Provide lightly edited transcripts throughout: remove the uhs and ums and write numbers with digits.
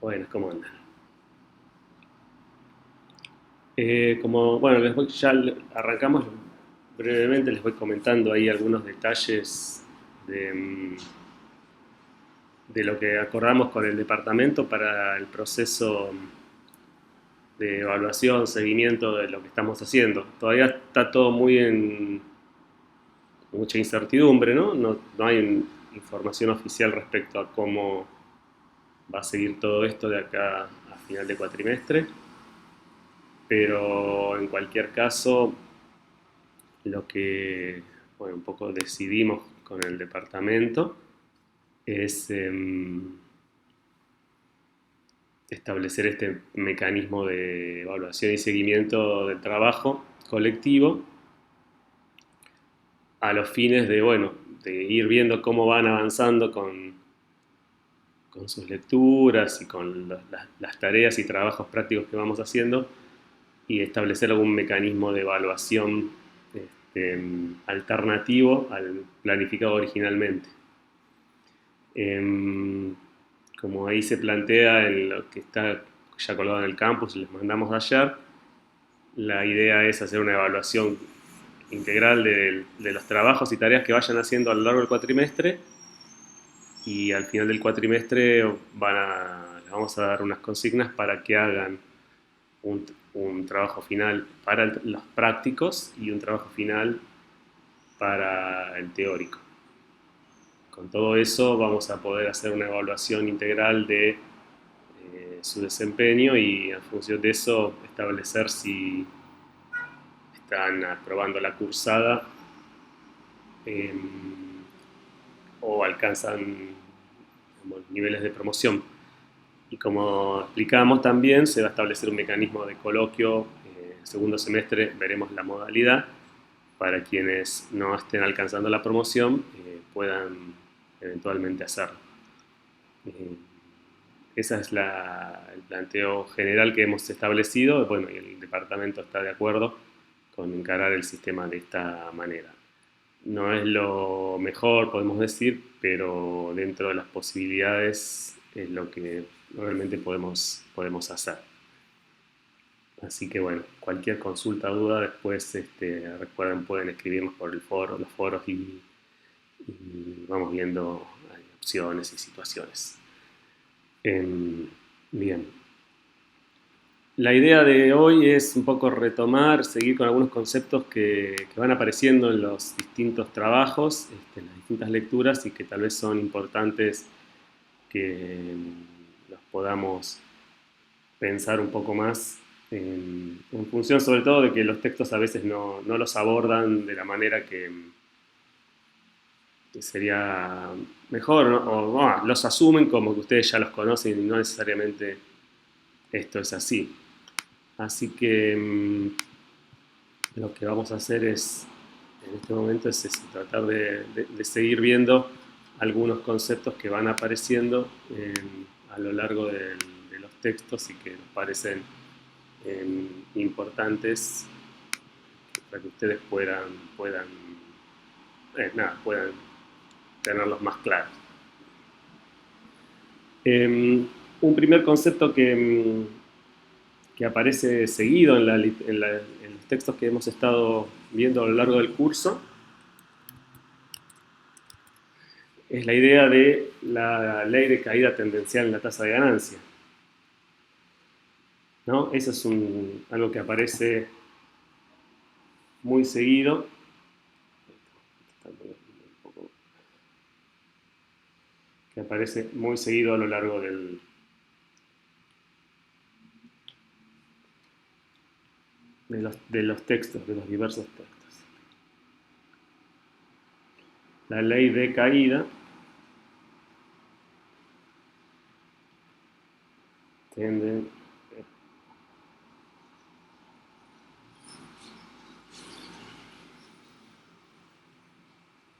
Buenas, ¿cómo andan? Bueno, arrancamos brevemente, les voy comentando ahí algunos detalles de, de lo que acordamos con el departamento para el proceso de evaluación, seguimiento de lo que estamos haciendo. Todavía está todo muy en mucha incertidumbre, ¿no? No hay información oficial respecto a cómo va a seguir todo esto de acá a final de cuatrimestre, pero en cualquier caso lo que, bueno, un poco decidimos con el departamento es establecer este mecanismo de evaluación y seguimiento del trabajo colectivo a los fines de, bueno, de ir viendo cómo van avanzando con sus lecturas y con las tareas y trabajos prácticos que vamos haciendo y establecer algún mecanismo de evaluación alternativo al planificado originalmente. Em, Como ahí se plantea en lo que está ya colgado en el campus, les mandamos ayer, la idea es hacer una evaluación integral de los trabajos y tareas que vayan haciendo a lo largo del cuatrimestre y al final del cuatrimestre les vamos a dar unas consignas para que hagan un trabajo final para los prácticos y un trabajo final para el teórico. Con todo eso vamos a poder hacer una evaluación integral de su desempeño y en función de eso establecer si están aprobando la cursada eh, o alcanzan niveles de promoción. Y como explicamos también, se va a establecer un mecanismo de coloquio. Segundo semestre veremos la modalidad para quienes no estén alcanzando la promoción puedan eventualmente hacerlo. Eh, Ese es el planteo general que hemos establecido. Bueno, y el departamento está de acuerdo con encarar el sistema de esta manera. No es lo mejor, podemos decir, pero dentro de las posibilidades es lo que realmente podemos hacer. Así que bueno, cualquier consulta, duda, después recuerden, pueden escribirnos por el foro, los foros y vamos viendo opciones y situaciones. Bien, la idea de hoy es un poco retomar, seguir con algunos conceptos que van apareciendo en los distintos trabajos, en las distintas lecturas y que tal vez son importantes que los podamos pensar un poco más en función sobre todo de que los textos a veces no los abordan de la manera que sería mejor, ¿no? O los asumen como que ustedes ya los conocen y no necesariamente esto es así. Así que lo que vamos a hacer en este momento es tratar de seguir viendo algunos conceptos que van apareciendo a lo largo de los textos y que nos parecen importantes para que ustedes puedan tenerlos más claros. Un primer concepto que aparece seguido en los textos que hemos estado viendo a lo largo del curso es la idea de la ley de caída tendencial en la tasa de ganancia, ¿no? Eso es algo que aparece muy seguido, que aparece muy seguido a lo largo de los textos, de los diversos textos. La ley de caída tenden,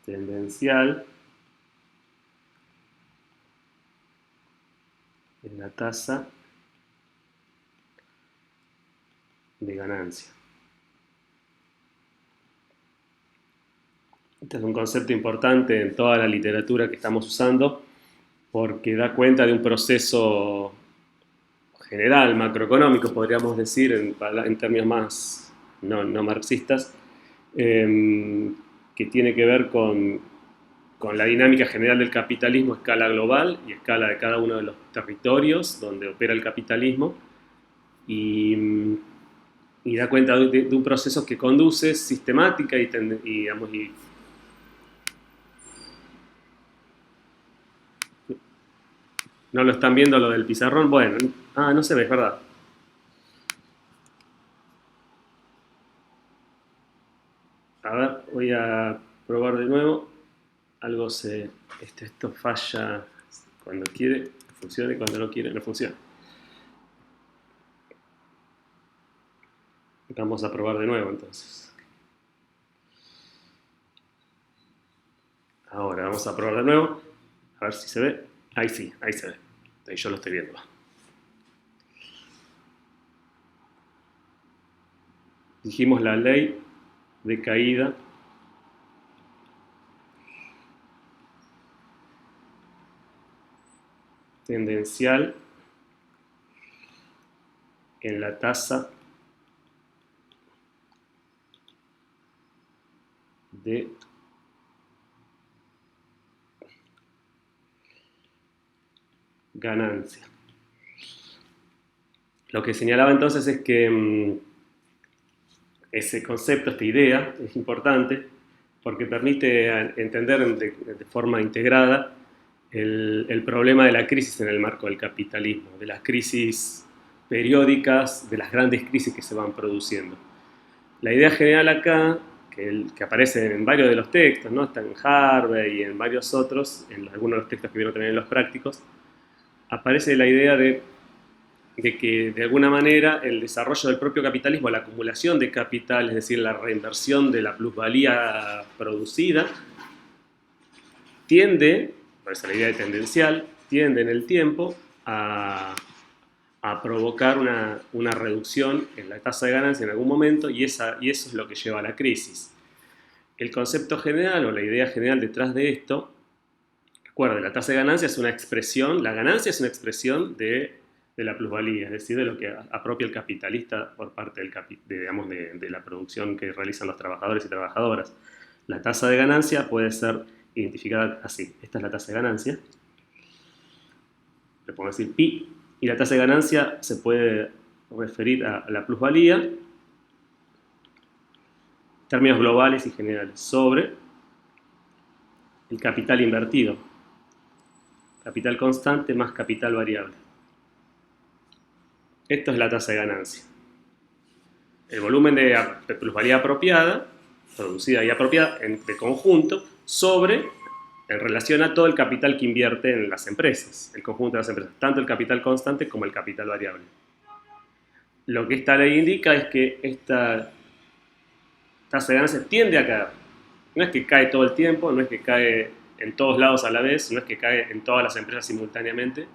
tendencial en la tasa de ganancia. Este es un concepto importante en toda la literatura que estamos usando porque da cuenta de un proceso general, macroeconómico, podríamos decir, en términos más no marxistas, que tiene que ver con la dinámica general del capitalismo a escala global y a escala de cada uno de los territorios donde opera el capitalismo, y da cuenta de un proceso que conduce sistemática digamos, ¿no lo están viendo lo del pizarrón? Bueno, no se ve, es verdad. A ver, voy a probar de nuevo. Esto falla cuando quiere, funciona, y cuando no quiere, no funciona. Vamos a probar de nuevo entonces. Ahora vamos a probar de nuevo. A ver si se ve. Ahí sí, ahí se ve. Ahí yo lo estoy viendo. Dijimos la ley de caída tendencial en la tasa de ganancia. Lo que señalaba entonces es que ese concepto, esta idea, es importante porque permite entender de forma integrada el problema de la crisis en el marco del capitalismo, de las crisis periódicas, de las grandes crisis que se van produciendo. La idea general acá, que aparece en varios de los textos, ¿no? Está en Harvey y en varios otros, en algunos de los textos que vieron también en los prácticos, aparece la idea de que de alguna manera el desarrollo del propio capitalismo, la acumulación de capital, es decir, la reinversión de la plusvalía producida, tiende, por eso la idea de tendencial, tiende en el tiempo a provocar una reducción en la tasa de ganancia en algún momento, y eso es lo que lleva a la crisis. El concepto general o la idea general detrás de esto, recuerden, la tasa de ganancia es una expresión, la ganancia es una expresión de la plusvalía, es decir, de lo que apropia el capitalista por parte de la producción que realizan los trabajadores y trabajadoras. La tasa de ganancia puede ser identificada así. Esta es la tasa de ganancia. Le podemos decir pi. Y la tasa de ganancia se puede referir a la plusvalía, en términos globales y generales, sobre el capital invertido. Capital constante más capital variable. Esto es la tasa de ganancia. El volumen de plusvalía apropiada, producida y apropiada de conjunto, en relación a todo el capital que invierte en las empresas, el conjunto de las empresas, tanto el capital constante como el capital variable. Lo que esta ley indica es que esta tasa de ganancia tiende a caer. No es que cae todo el tiempo, no es que cae en todos lados a la vez, no es que cae en todas las empresas simultáneamente,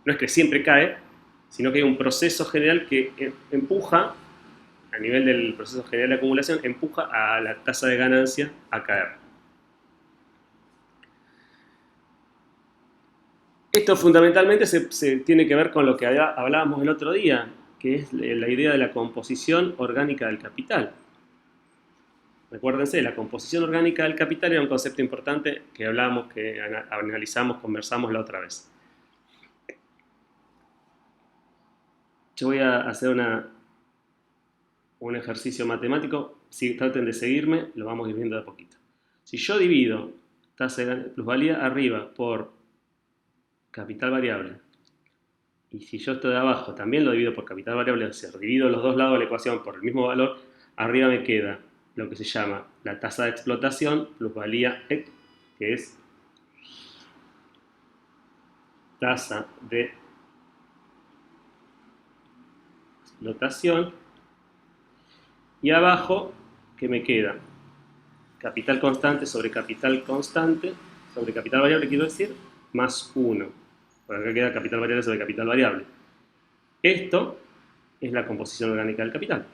no es que siempre cae, sino que hay un proceso general que empuja, a nivel del proceso general de acumulación, empuja a la tasa de ganancia a caer. Esto fundamentalmente se tiene que ver con lo que hablábamos el otro día, que es la idea de la composición orgánica del capital. Recuérdense, la composición orgánica del capital era un concepto importante que hablábamos, que analizamos, conversamos la otra vez. Yo voy a hacer un ejercicio matemático. Si traten de seguirme, lo vamos a ir viendo de a poquito. Si yo divido tasa de plusvalía arriba por capital variable, y si yo esto de abajo también lo divido por capital variable, o sea, divido los dos lados de la ecuación por el mismo valor, arriba me queda lo que se llama la tasa de explotación, plusvalía que es tasa de explotación, y abajo, ¿qué me queda? Capital constante sobre capital variable, quiero decir, más 1. Por acá queda capital variable sobre capital variable. Esto es la composición orgánica del capital.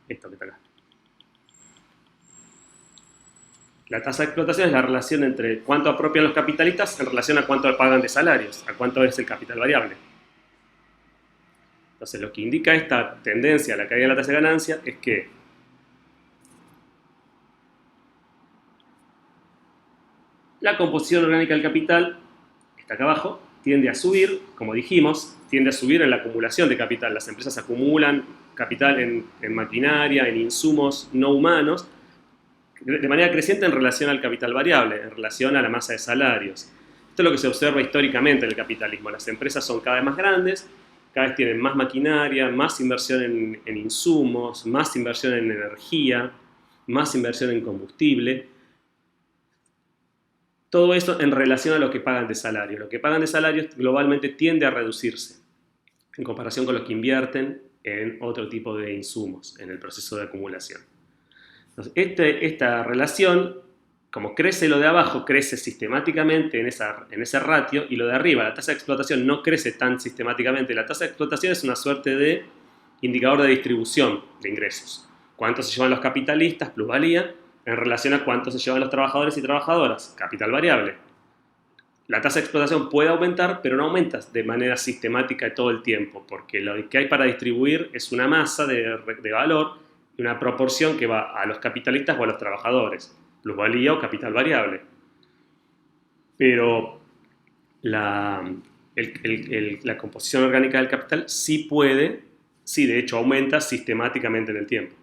Esto que está acá. La tasa de explotación es la relación entre cuánto apropian los capitalistas en relación a cuánto pagan de salarios, a cuánto es el capital variable. Entonces, lo que indica esta tendencia a la caída de la tasa de ganancia es que la composición orgánica del capital, que está acá abajo, tiende a subir, como dijimos, tiende a subir en la acumulación de capital. Las empresas acumulan capital en maquinaria, en insumos no humanos, de manera creciente en relación al capital variable, en relación a la masa de salarios. Esto es lo que se observa históricamente en el capitalismo. Las empresas son cada vez más grandes, cada vez tienen más maquinaria, más inversión en insumos, más inversión en energía, más inversión en combustible. Todo eso en relación a lo que pagan de salario. Lo que pagan de salario globalmente tiende a reducirse en comparación con lo que invierten en otro tipo de insumos en el proceso de acumulación. Entonces, esta relación, como crece lo de abajo, crece sistemáticamente en ese ratio, y lo de arriba, la tasa de explotación, no crece tan sistemáticamente. La tasa de explotación es una suerte de indicador de distribución de ingresos. ¿Cuánto se llevan los capitalistas, plusvalía, en relación a cuánto se llevan los trabajadores y trabajadoras, capital variable? La tasa de explotación puede aumentar, pero no aumenta de manera sistemática todo el tiempo, porque lo que hay para distribuir es una masa de valor y una proporción que va a los capitalistas o a los trabajadores, plusvalía o capital variable. Pero la composición orgánica del capital sí de hecho aumenta sistemáticamente en el tiempo.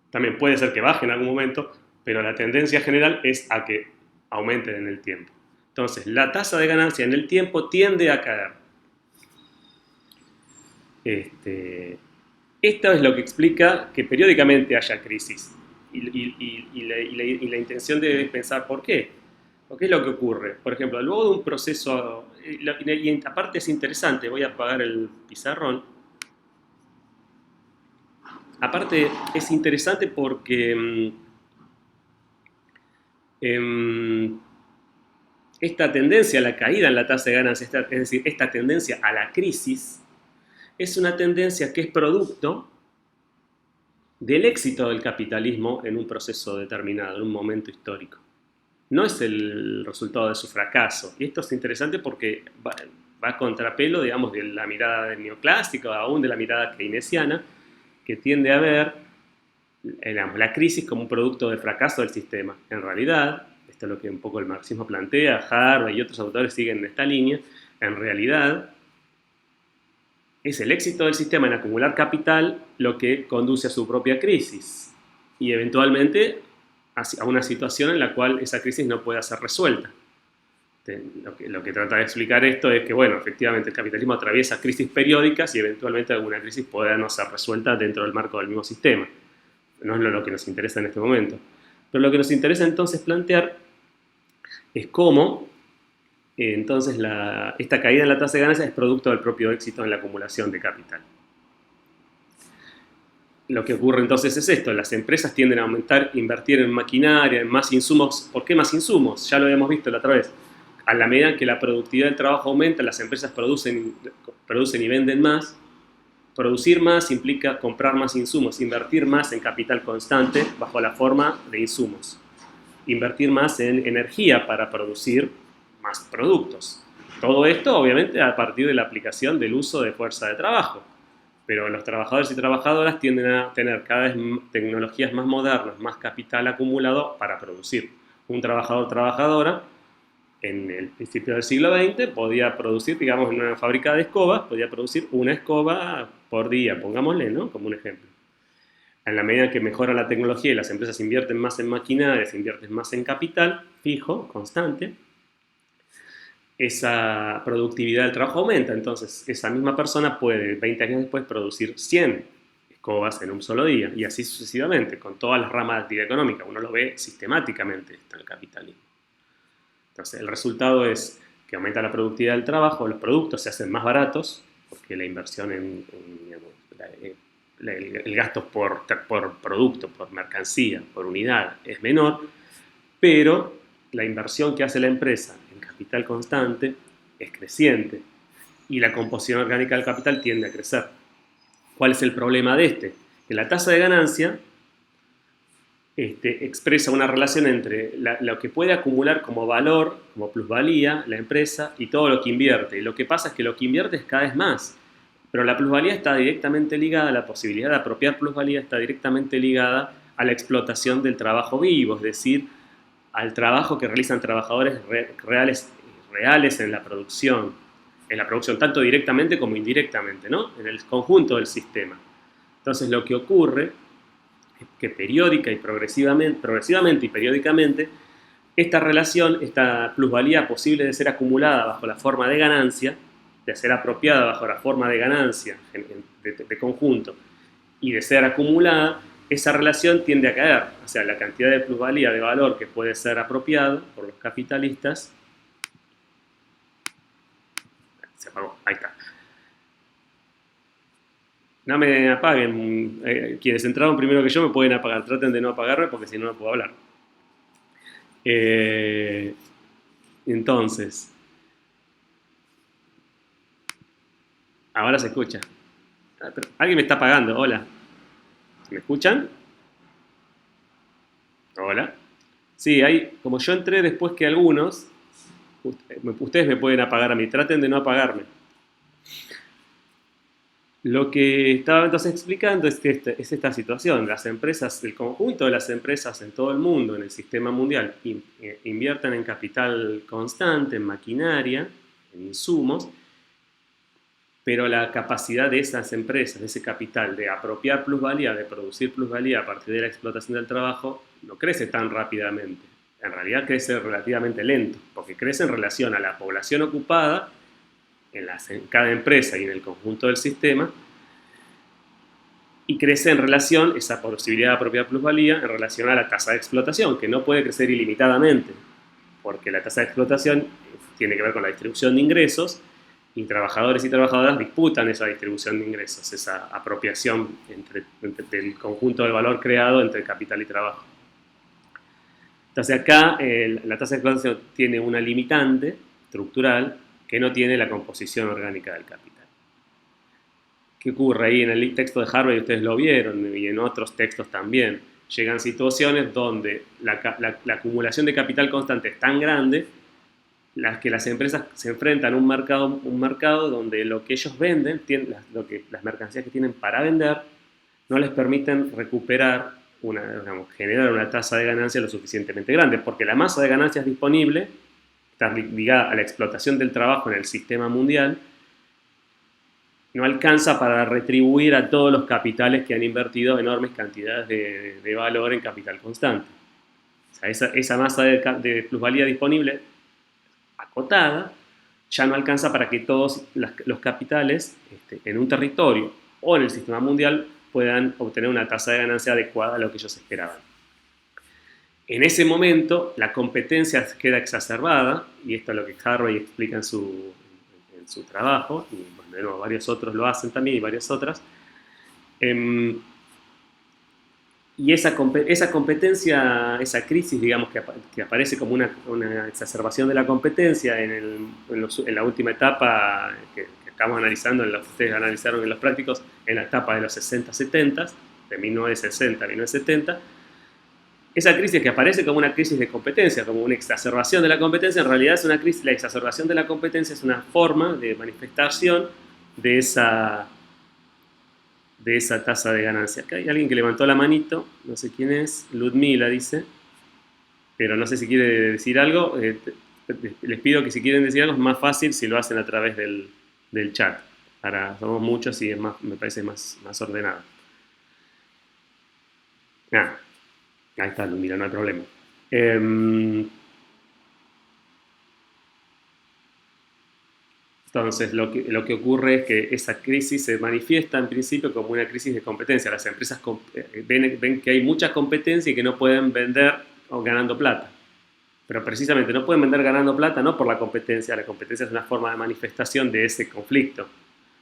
También puede ser que baje en algún momento, pero la tendencia general es a que aumenten en el tiempo. Entonces, la tasa de ganancia en el tiempo tiende a caer. Esto es lo que explica que periódicamente haya crisis. Y la intención de pensar por qué. ¿O qué es lo que ocurre? Por ejemplo, luego de un proceso, y aparte es interesante, voy a apagar el pizarrón. Aparte es interesante porque esta tendencia a la caída en la tasa de ganancia, es decir, esta tendencia a la crisis, es una tendencia que es producto del éxito del capitalismo en un proceso determinado, en un momento histórico. No es el resultado de su fracaso. Y esto es interesante porque va a contrapelo, digamos, de la mirada neoclásica, aún de la mirada keynesiana, que tiende a ver la crisis como un producto del fracaso del sistema. En realidad, esto es lo que un poco el marxismo plantea, Harvard y otros autores siguen en esta línea, en realidad es el éxito del sistema en acumular capital lo que conduce a su propia crisis y eventualmente a una situación en la cual esa crisis no pueda ser resuelta. Lo que trata de explicar esto es que, bueno, efectivamente el capitalismo atraviesa crisis periódicas y eventualmente alguna crisis pueda no ser resuelta dentro del marco del mismo sistema. No es lo que nos interesa en este momento. Pero lo que nos interesa entonces plantear es cómo entonces esta caída en la tasa de ganancia es producto del propio éxito en la acumulación de capital. Lo que ocurre entonces es esto: las empresas tienden a invertir en maquinaria, en más insumos. ¿Por qué más insumos? Ya lo habíamos visto la otra vez. A la medida que la productividad del trabajo aumenta, las empresas producen y venden más. Producir más implica comprar más insumos, invertir más en capital constante bajo la forma de insumos. Invertir más en energía para producir más productos. Todo esto, obviamente, a partir de la aplicación del uso de fuerza de trabajo. Pero los trabajadores y trabajadoras tienden a tener cada vez tecnologías más modernas, más capital acumulado para producir. Un trabajadora, en el principio del siglo XX, podía producir, digamos, en una fábrica de escobas, podía producir una escoba por día, pongámosle, ¿no? Como un ejemplo. En la medida que mejora la tecnología y las empresas invierten más en maquinarias, invierten más en capital fijo, constante, esa productividad del trabajo aumenta. Entonces, esa misma persona puede, 20 años después, producir 100 escobas en un solo día, y así sucesivamente, con todas las ramas de actividad económica. Uno lo ve sistemáticamente en el capitalismo. Entonces, el resultado es que aumenta la productividad del trabajo, los productos se hacen más baratos, porque la inversión el gasto por producto, por mercancía, por unidad es menor, pero la inversión que hace la empresa en capital constante es creciente y la composición orgánica del capital tiende a crecer. ¿Cuál es el problema de este? Que la tasa de ganancia expresa una relación entre lo que puede acumular como valor, como plusvalía, la empresa, y todo lo que invierte. Y lo que pasa es que lo que invierte es cada vez más. Pero la plusvalía está directamente ligada, la posibilidad de apropiar plusvalía está directamente ligada a la explotación del trabajo vivo, es decir, al trabajo que realizan trabajadores reales en la producción tanto directamente como indirectamente, ¿no? En el conjunto del sistema. Entonces lo que ocurre es que progresivamente y periódicamente, esta relación, esta plusvalía posible de ser acumulada bajo la forma de ganancia, de ser apropiada bajo la forma de ganancia de conjunto y de ser acumulada, esa relación tiende a caer. O sea, la cantidad de plusvalía de valor que puede ser apropiado por los capitalistas. Se apagó, ahí está. No me apaguen. Quienes entraron primero que yo me pueden apagar. Traten de no apagarme porque si no, no puedo hablar. Entonces, ahora se escucha. Alguien me está apagando. Hola. ¿Me escuchan? Hola. Sí, como yo entré después que algunos, ustedes me pueden apagar a mí. Traten de no apagarme. Lo que estaba entonces explicando es que es esta situación. Las empresas, el conjunto de las empresas en todo el mundo, en el sistema mundial, invierten en capital constante, en maquinaria, en insumos, pero la capacidad de esas empresas, de ese capital, de apropiar plusvalía, de producir plusvalía a partir de la explotación del trabajo, no crece tan rápidamente. En realidad crece relativamente lento, porque crece en relación a la población ocupada en cada empresa y en el conjunto del sistema, y crece en relación, esa posibilidad de apropiar plusvalía, en relación a la tasa de explotación, que no puede crecer ilimitadamente, porque la tasa de explotación tiene que ver con la distribución de ingresos, y trabajadores y trabajadoras disputan esa distribución de ingresos, esa apropiación del conjunto del valor creado entre capital y trabajo. Entonces acá la tasa de explotación tiene una limitante estructural que no tiene la composición orgánica del capital. ¿Qué ocurre ahí en el texto de Harvey? Ustedes lo vieron y en otros textos también. Llegan situaciones donde la acumulación de capital constante es tan grande que las empresas se enfrentan a un mercado donde lo que ellos venden, las mercancías que tienen para vender, no les permiten recuperar, generar una tasa de ganancia lo suficientemente grande, porque la masa de ganancias disponible está ligada a la explotación del trabajo en el sistema mundial, no alcanza para retribuir a todos los capitales que han invertido enormes cantidades de valor en capital constante. O sea, esa masa de plusvalía disponible acotada ya no alcanza para que todos los capitales en un territorio o en el sistema mundial puedan obtener una tasa de ganancia adecuada a lo que ellos esperaban. En ese momento la competencia queda exacerbada, y esto es lo que Harvey explica en su trabajo, y bueno, varios otros lo hacen también, y varias otras. Y esa competencia, esa crisis, digamos, que aparece como una exacerbación de la competencia en la última etapa que estamos analizando, en lo que ustedes analizaron en los prácticos, en la etapa de los 60-70, de 1960 a 1970, esa crisis que aparece como una crisis de competencia, como una exacerbación de la competencia, en realidad es una crisis. La exacerbación de la competencia es una forma de manifestación de esa tasa de ganancia. Acá hay alguien que levantó la manito, no sé quién es, Ludmila dice, pero no sé si quiere decir algo. Les pido que si quieren decir algo es más fácil si lo hacen a través del chat. Somos muchos y me parece más ordenado. Ahí está, Ludmila, no hay problema. Entonces, lo que ocurre es que esa crisis se manifiesta en principio como una crisis de competencia. Las empresas ven que hay mucha competencia y que no pueden vender ganando plata. Pero precisamente no pueden vender ganando plata no por la competencia es una forma de manifestación de ese conflicto.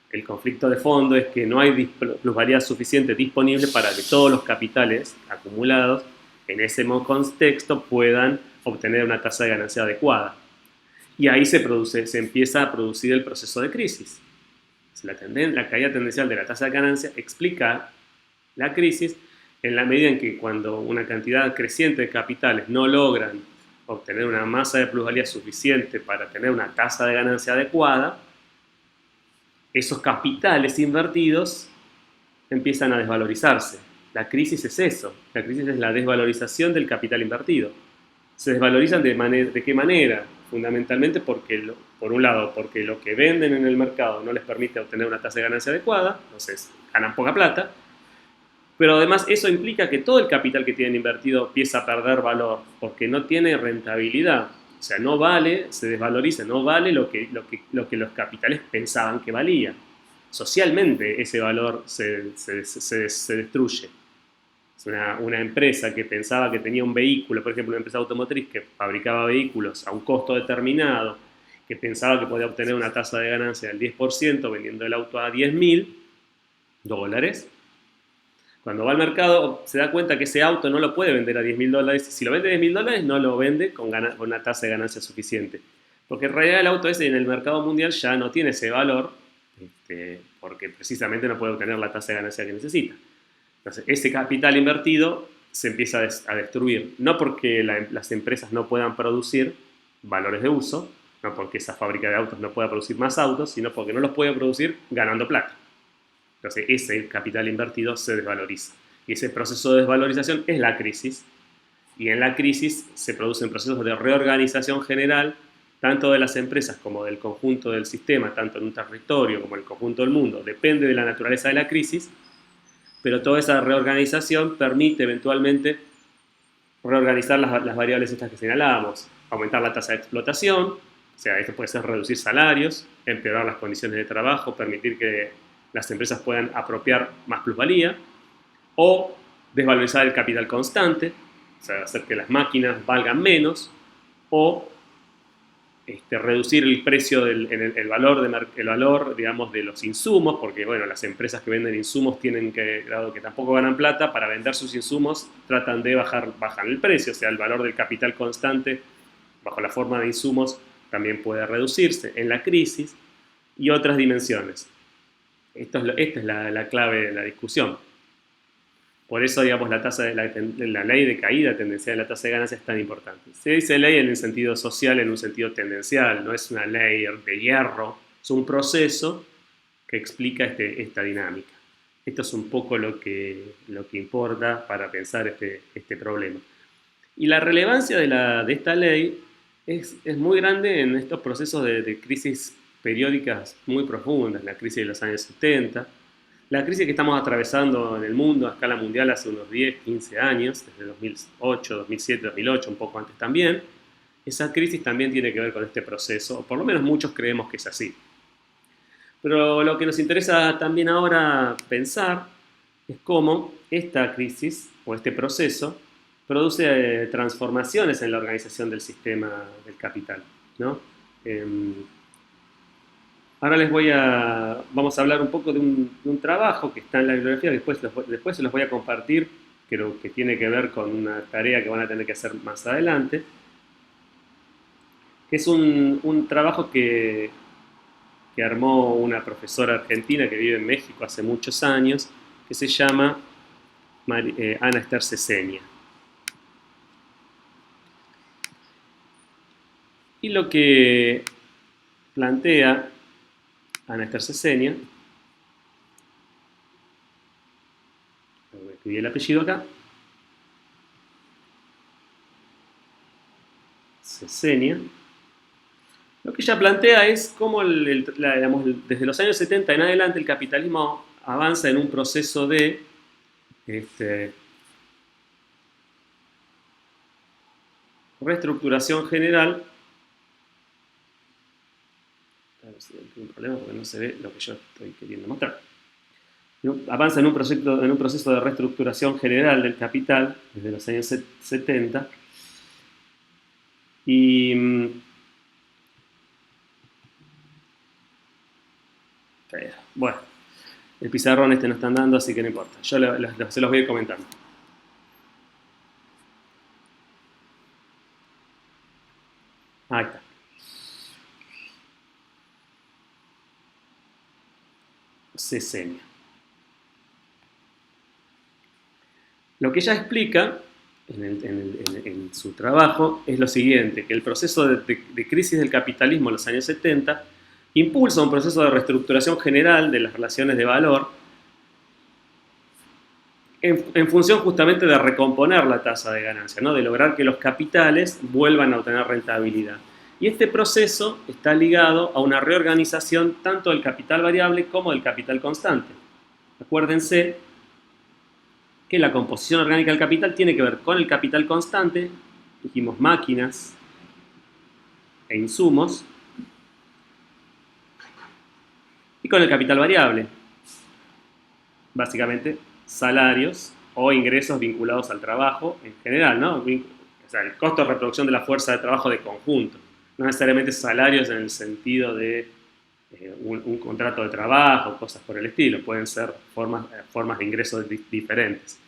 El conflicto de fondo es que no hay plusvalía suficiente disponible para que todos los capitales acumulados en ese contexto puedan obtener una tasa de ganancia adecuada. Y ahí se empieza a producir el proceso de crisis. La caída tendencial de la tasa de ganancia explica la crisis en la medida en que cuando una cantidad creciente de capitales no logran obtener una masa de plusvalía suficiente para tener una tasa de ganancia adecuada, esos capitales invertidos empiezan a desvalorizarse. La crisis es eso, la crisis es la desvalorización del capital invertido. Se desvalorizan ¿de qué manera? Fundamentalmente porque, por un lado, porque lo que venden en el mercado no les permite obtener una tasa de ganancia adecuada, entonces ganan poca plata, pero además eso implica que todo el capital que tienen invertido empieza a perder valor, porque no tiene rentabilidad. O sea, no vale, se desvaloriza, no vale lo que los capitales pensaban que valía. Socialmente ese valor se destruye. Es una empresa que pensaba que tenía un vehículo, por ejemplo, una empresa automotriz que fabricaba vehículos a un costo determinado, que pensaba que podía obtener una tasa de ganancia del 10% vendiendo el auto a $10.000. Cuando va al mercado se da cuenta que ese auto no lo puede vender a $10.000. Si lo vende a $10.000, no lo vende con una tasa de ganancia suficiente. Porque en realidad el auto ese en el mercado mundial ya no tiene ese valor, porque precisamente no puede obtener la tasa de ganancia que necesita. Entonces, ese capital invertido se empieza a destruir. No porque las empresas no puedan producir valores de uso, no porque esa fábrica de autos no pueda producir más autos, sino porque no los puede producir ganando plata. Entonces, ese capital invertido se desvaloriza. Y ese proceso de desvalorización es la crisis. Y en la crisis se producen procesos de reorganización general, tanto de las empresas como del conjunto del sistema, tanto en un territorio como en el conjunto del mundo. Depende de la naturaleza de la crisis, pero toda esa reorganización permite eventualmente reorganizar las variables estas que señalábamos. Aumentar la tasa de explotación, o sea, esto puede ser reducir salarios, empeorar las condiciones de trabajo, permitir que las empresas puedan apropiar más plusvalía, o desvalorizar el capital constante, o sea, hacer que las máquinas valgan menos, o reducir el precio, el valor, digamos, de los insumos, porque, bueno, las empresas que venden insumos tienen que, dado que tampoco ganan plata, para vender sus insumos tratan de bajar el precio, o sea, el valor del capital constante, bajo la forma de insumos, también puede reducirse en la crisis, y otras dimensiones. Esta es la clave de la discusión. Por eso, digamos, la ley de caída tendencial de la tasa de ganancia es tan importante. Se dice ley en el sentido social, en un sentido tendencial, no es una ley de hierro, es un proceso que explica esta dinámica. Esto es un poco lo que importa para pensar este problema. Y la relevancia de esta ley es muy grande en estos procesos de crisis periódicas muy profundas, la crisis de los años 70, la crisis que estamos atravesando en el mundo a escala mundial hace unos 10, 15 años, desde 2008, 2007, 2008, un poco antes también, esa crisis también tiene que ver con este proceso, o por lo menos muchos creemos que es así. Pero lo que nos interesa también ahora pensar es cómo esta crisis o este proceso produce transformaciones en la organización del sistema del capital, ¿no? Ahora vamos a hablar un poco de un trabajo que está en la bibliografía, después se los voy a compartir, creo que tiene que ver con una tarea que van a tener que hacer más adelante, que es un trabajo que armó una profesora argentina que vive en México hace muchos años, que se llama Ana Esther Ceseña. Y lo que plantea Ana Esther Ceseña, voy a escribir el apellido acá, Ceseña, lo que ella plantea es cómo digamos, desde los años 70 en adelante el capitalismo avanza en un proceso de reestructuración general. A ver si hay un problema porque no se ve lo que yo estoy queriendo mostrar. Avanza en un proceso de reestructuración general del capital desde los años 70 y bueno, el pizarrón no están dando, así que no importa, yo se los voy a ir comentando. Ahí está. Ceseña. Lo que ella explica en su trabajo es lo siguiente, que el proceso de crisis del capitalismo en los años 70 impulsa un proceso de reestructuración general de las relaciones de valor en función justamente de recomponer la tasa de ganancia, ¿no? De lograr que los capitales vuelvan a obtener rentabilidad. Y este proceso está ligado a una reorganización tanto del capital variable como del capital constante. Acuérdense que la composición orgánica del capital tiene que ver con el capital constante, dijimos máquinas e insumos, y con el capital variable, básicamente salarios o ingresos vinculados al trabajo en general, ¿no? O sea, el costo de reproducción de la fuerza de trabajo de conjunto, no necesariamente salarios en el sentido de un contrato de trabajo, cosas por el estilo, pueden ser formas de ingresos diferentes.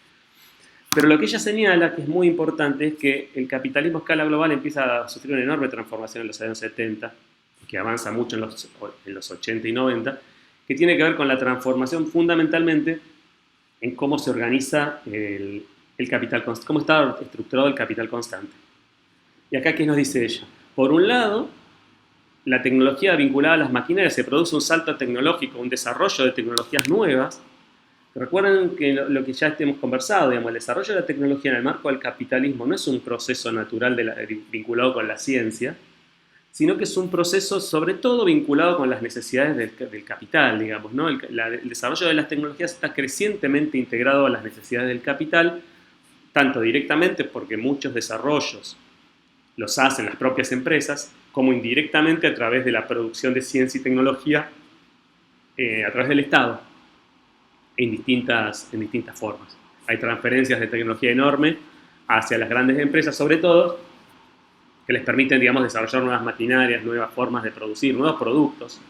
Pero lo que ella señala, que es muy importante, es que el capitalismo a escala global empieza a sufrir una enorme transformación en los años 70, que avanza mucho en los 80 y 90, que tiene que ver con la transformación fundamentalmente en cómo se organiza el capital constante, cómo está estructurado el capital constante. Y acá, ¿qué nos dice ella? Por un lado, la tecnología vinculada a las maquinarias, se produce un salto tecnológico, un desarrollo de tecnologías nuevas. Recuerden que lo que ya hemos conversado, digamos, el desarrollo de la tecnología en el marco del capitalismo no es un proceso natural vinculado con la ciencia, sino que es un proceso sobre todo vinculado con las necesidades del capital, digamos, ¿no? El desarrollo de las tecnologías está crecientemente integrado a las necesidades del capital, tanto directamente porque muchos desarrollos los hacen las propias empresas, como indirectamente a través de la producción de ciencia y tecnología a través del Estado, en distintas formas. Hay transferencias de tecnología enorme hacia las grandes empresas, sobre todo, que les permiten, digamos, desarrollar nuevas maquinarias, nuevas formas de producir, nuevos productos.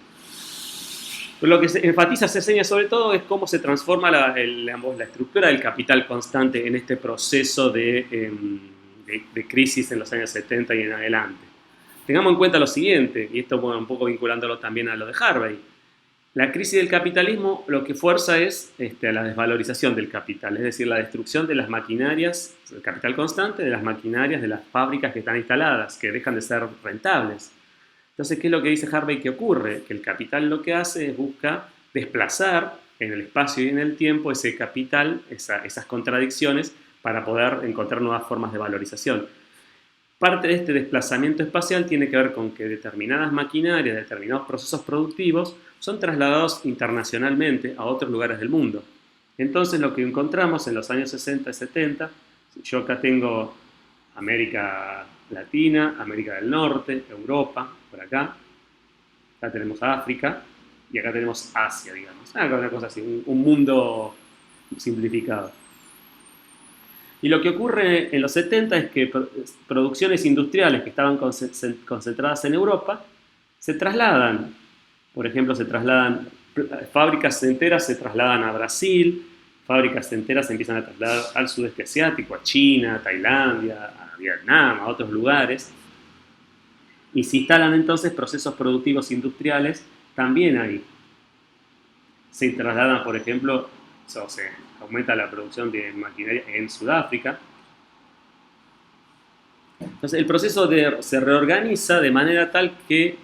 Pero lo que se enfatiza, se enseña sobre todo, es cómo se transforma la estructura del capital constante en este proceso de crisis en los años 70 y en adelante. Tengamos en cuenta lo siguiente, y esto un poco vinculándolo también a lo de Harvey. La crisis del capitalismo lo que fuerza es la desvalorización del capital, es decir, la destrucción de las maquinarias, el capital constante de las maquinarias de las fábricas que están instaladas, que dejan de ser rentables. Entonces, ¿qué es lo que dice Harvey que ocurre? Que el capital lo que hace es busca desplazar en el espacio y en el tiempo ese capital, esas contradicciones, para poder encontrar nuevas formas de valorización. Parte de este desplazamiento espacial tiene que ver con que determinadas maquinarias, determinados procesos productivos, son trasladados internacionalmente a otros lugares del mundo. Entonces lo que encontramos en los años 60 y 70, yo acá tengo América Latina, América del Norte, Europa, por acá tenemos África y acá tenemos Asia, digamos. Una cosa así, un mundo simplificado. Y lo que ocurre en los 70 es que producciones industriales que estaban concentradas en Europa se trasladan. Por ejemplo, fábricas enteras se trasladan a Brasil, fábricas enteras se empiezan a trasladar al sudeste asiático, a China, a Tailandia, a Vietnam, a otros lugares. Y se instalan entonces procesos productivos industriales también ahí. Se trasladan, por ejemplo, se aumenta la producción de maquinaria en Sudáfrica. Entonces el proceso se reorganiza de manera tal que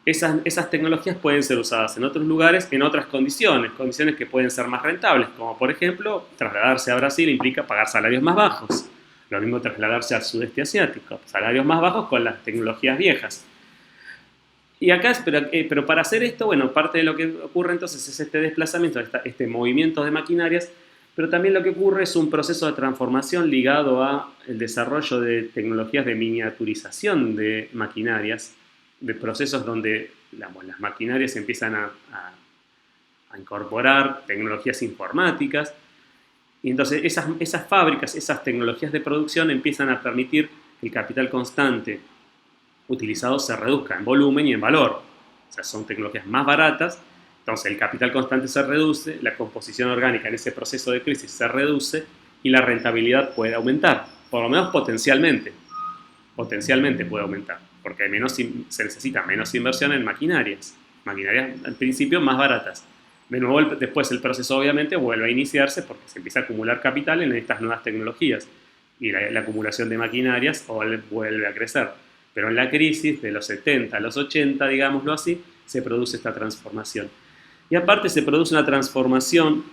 esas tecnologías pueden ser usadas en otros lugares, en otras condiciones que pueden ser más rentables, como por ejemplo, trasladarse a Brasil implica pagar salarios más bajos. Lo mismo trasladarse al sudeste asiático, salarios más bajos con las tecnologías viejas. Y acá, pero para hacer esto, bueno, parte de lo que ocurre entonces es este desplazamiento, este movimiento de maquinarias, pero también lo que ocurre es un proceso de transformación ligado al desarrollo de tecnologías de miniaturización de maquinarias, de procesos donde las maquinarias empiezan a incorporar tecnologías informáticas, y entonces esas fábricas, esas tecnologías de producción empiezan a permitir que el capital constante utilizado se reduzca en volumen y en valor. O sea, son tecnologías más baratas, entonces el capital constante se reduce, la composición orgánica en ese proceso de crisis se reduce y la rentabilidad puede aumentar, por lo menos potencialmente. Potencialmente puede aumentar, porque se necesita menos inversión en maquinarias al principio más baratas. De nuevo, después el proceso obviamente vuelve a iniciarse porque se empieza a acumular capital en estas nuevas tecnologías y la acumulación de maquinarias vuelve a crecer. Pero en la crisis de los 70 a los 80, digámoslo así, se produce esta transformación. Y aparte se produce una transformación,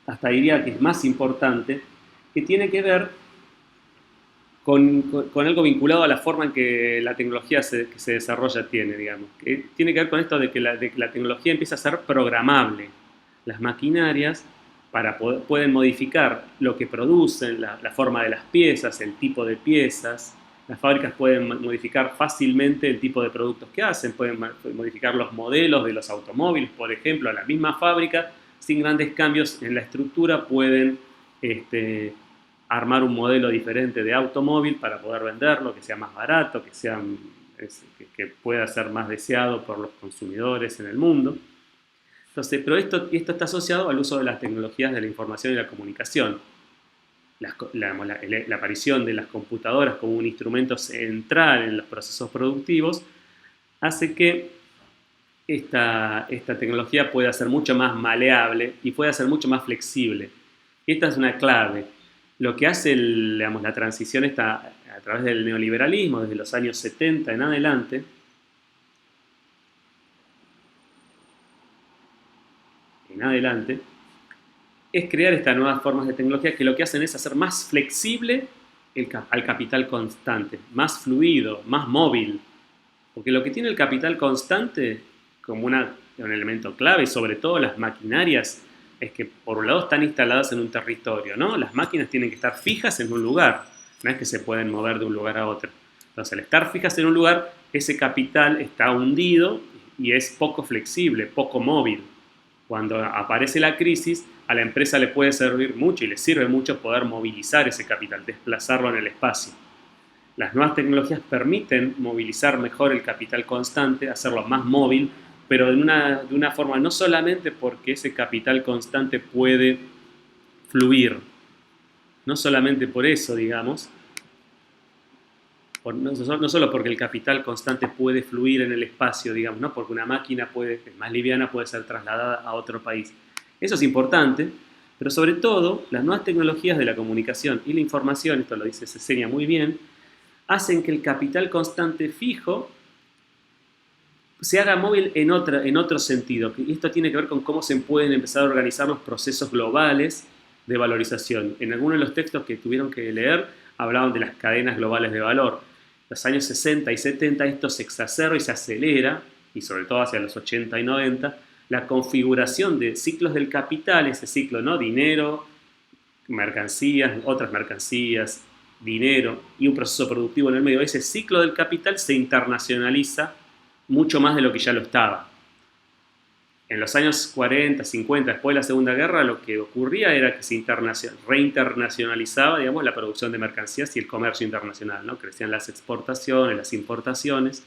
hasta diría que es más importante, que tiene que ver con algo vinculado a la forma en que la tecnología que se desarrolla tiene, digamos. Que tiene que ver con esto de que la tecnología empieza a ser programable. Las maquinarias pueden modificar lo que producen, la forma de las piezas, el tipo de piezas. Las fábricas pueden modificar fácilmente el tipo de productos que hacen, pueden modificar los modelos de los automóviles, por ejemplo, a la misma fábrica, sin grandes cambios en la estructura, pueden armar un modelo diferente de automóvil para poder venderlo, que sea más barato, que pueda ser más deseado por los consumidores en el mundo. Entonces, pero esto está asociado al uso de las tecnologías de la información y la comunicación. La aparición de las computadoras como un instrumento central en los procesos productivos hace que esta tecnología pueda ser mucho más maleable y pueda ser mucho más flexible. Esta es una clave. Lo que hace la transición está a través del neoliberalismo desde los años 70 en adelante, es crear estas nuevas formas de tecnología que lo que hacen es hacer más flexible al capital constante, más fluido, más móvil. Porque lo que tiene el capital constante como un elemento clave, y sobre todo las maquinarias, es que por un lado están instaladas en un territorio, ¿no? Las máquinas tienen que estar fijas en un lugar, no es que se pueden mover de un lugar a otro. Entonces, al estar fijas en un lugar, ese capital está hundido y es poco flexible, poco móvil. Cuando aparece la crisis, a la empresa le puede servir mucho y le sirve mucho poder movilizar ese capital, desplazarlo en el espacio. Las nuevas tecnologías permiten movilizar mejor el capital constante, hacerlo más móvil, pero de una forma no solamente porque ese capital constante puede fluir, no solamente por eso, digamos, no solo porque el capital constante puede fluir en el espacio, digamos, ¿no? Porque una máquina más liviana puede ser trasladada a otro país. Eso es importante, pero sobre todo las nuevas tecnologías de la comunicación y la información, esto lo dice Cecilia muy bien, hacen que el capital constante fijo se haga móvil en otro sentido. Y esto tiene que ver con cómo se pueden empezar a organizar los procesos globales de valorización. En algunos de los textos que tuvieron que leer hablaban de las cadenas globales de valor. En los años 60 y 70 esto se exacerba y se acelera, y sobre todo hacia los 80 y 90, la configuración de ciclos del capital, ese ciclo, ¿no? Dinero, mercancías, otras mercancías, dinero y un proceso productivo en el medio. Ese ciclo del capital se internacionaliza mucho más de lo que ya lo estaba. En los años 40, 50, después de la Segunda Guerra, lo que ocurría era que se reinternacionalizaba, digamos, la producción de mercancías y el comercio internacional, ¿no? Crecían las exportaciones, las importaciones.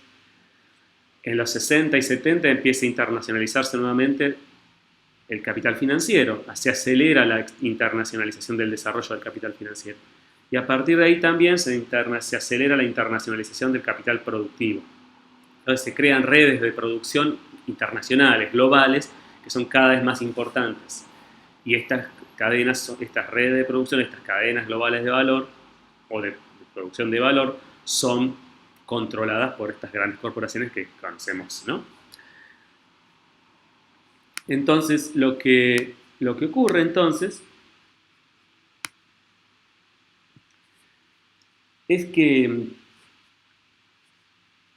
En los 60 y 70 empieza a internacionalizarse nuevamente el capital financiero, se acelera la internacionalización del desarrollo del capital financiero. Y a partir de ahí también se acelera la internacionalización del capital productivo. Entonces se crean redes de producción internacionales, globales, que son cada vez más importantes. Y estas redes de producción, estas cadenas globales de valor o de producción de valor, son controladas por estas grandes corporaciones que conocemos, ¿no? Entonces, lo que ocurre entonces es que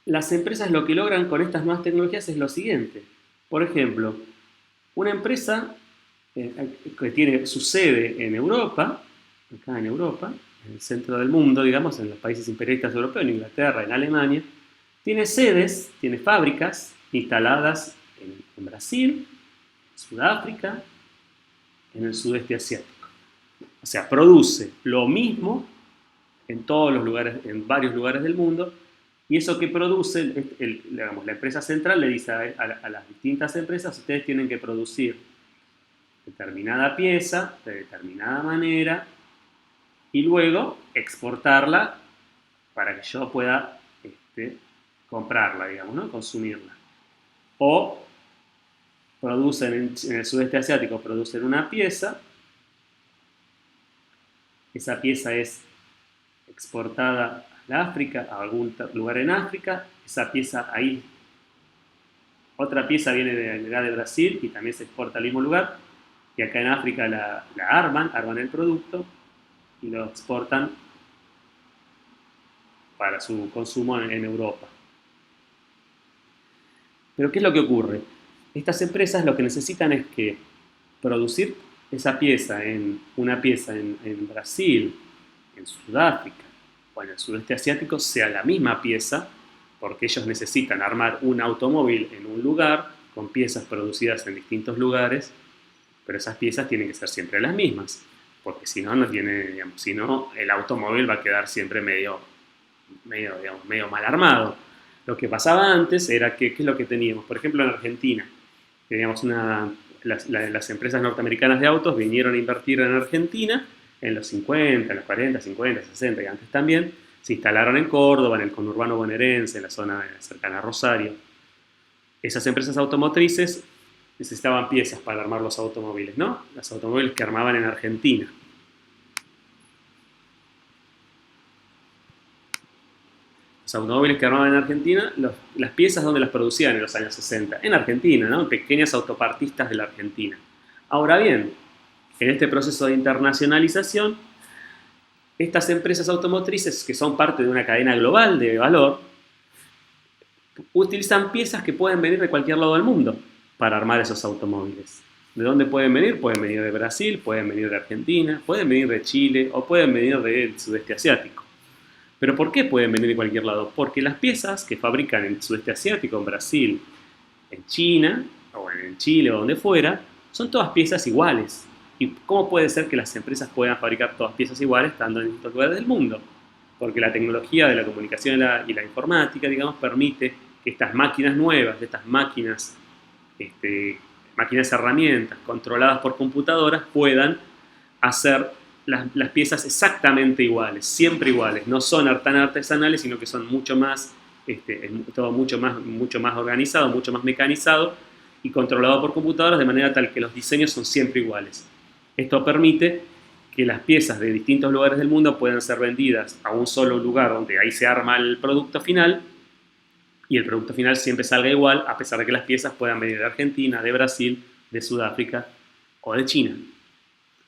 las empresas lo que logran con estas nuevas tecnologías es lo siguiente. Por ejemplo, una empresa que tiene su sede en Europa, acá en Europa, en el centro del mundo, digamos, en los países imperialistas europeos, en Inglaterra, en Alemania, tiene sedes, tiene fábricas instaladas en Brasil, Sudáfrica, en el sudeste asiático. O sea, produce lo mismo en todos los lugares, en varios lugares del mundo, y eso que produce, digamos, la empresa central le dice a las distintas empresas, ustedes tienen que producir determinada pieza, de determinada manera, y luego exportarla para que yo pueda comprarla, digamos, ¿no? Consumirla. O producen en el sudeste asiático, producen una pieza, esa pieza es exportada a África, a algún lugar en África, esa pieza ahí otra pieza viene de Brasil y también se exporta al mismo lugar, y acá en África la arman el producto y lo exportan para su consumo en Europa. Pero ¿qué es lo que ocurre? Estas empresas lo que necesitan es que producir esa pieza una pieza en Brasil, en Sudáfrica o en el sudeste asiático sea la misma pieza, porque ellos necesitan armar un automóvil en un lugar con piezas producidas en distintos lugares, pero esas piezas tienen que ser siempre las mismas, porque si no, no tiene, digamos, si no, el automóvil va a quedar siempre medio mal armado. Lo que pasaba antes era que, ¿qué es lo que teníamos? Por ejemplo, en Argentina, teníamos las empresas norteamericanas de autos vinieron a invertir en Argentina en los 50, en los 40, 50, 60 y antes también. Se instalaron en Córdoba, en el conurbano bonaerense, en la zona cercana a Rosario. Esas empresas automotrices necesitaban piezas para armar los automóviles, ¿no? Los automóviles que armaban en Argentina. Los automóviles que armaban en Argentina, las piezas donde las producían en los años 60, en Argentina, ¿no? En pequeñas autopartistas de la Argentina. Ahora bien, en este proceso de internacionalización, estas empresas automotrices, que son parte de una cadena global de valor, utilizan piezas que pueden venir de cualquier lado del mundo para armar esos automóviles. ¿De dónde pueden venir? Pueden venir de Brasil, pueden venir de Argentina, pueden venir de Chile o pueden venir del sudeste asiático. ¿Pero por qué pueden venir de cualquier lado? Porque las piezas que fabrican en el sudeste asiático, en Brasil, en China, o en Chile o donde fuera, son todas piezas iguales. ¿Y cómo puede ser que las empresas puedan fabricar todas piezas iguales estando en distintos lugares del mundo? Porque la tecnología de la comunicación y la informática, digamos, permite que estas máquinas nuevas, estas máquinas herramientas controladas por computadoras, puedan hacer las piezas exactamente iguales, siempre iguales. No son tan artesanales, sino que son mucho más, todo mucho más organizado, mucho más mecanizado y controlado por computadoras, de manera tal que los diseños son siempre iguales. Esto permite que las piezas de distintos lugares del mundo puedan ser vendidas a un solo lugar donde ahí se arma el producto final, y el producto final siempre salga igual, a pesar de que las piezas puedan venir de Argentina, de Brasil, de Sudáfrica o de China.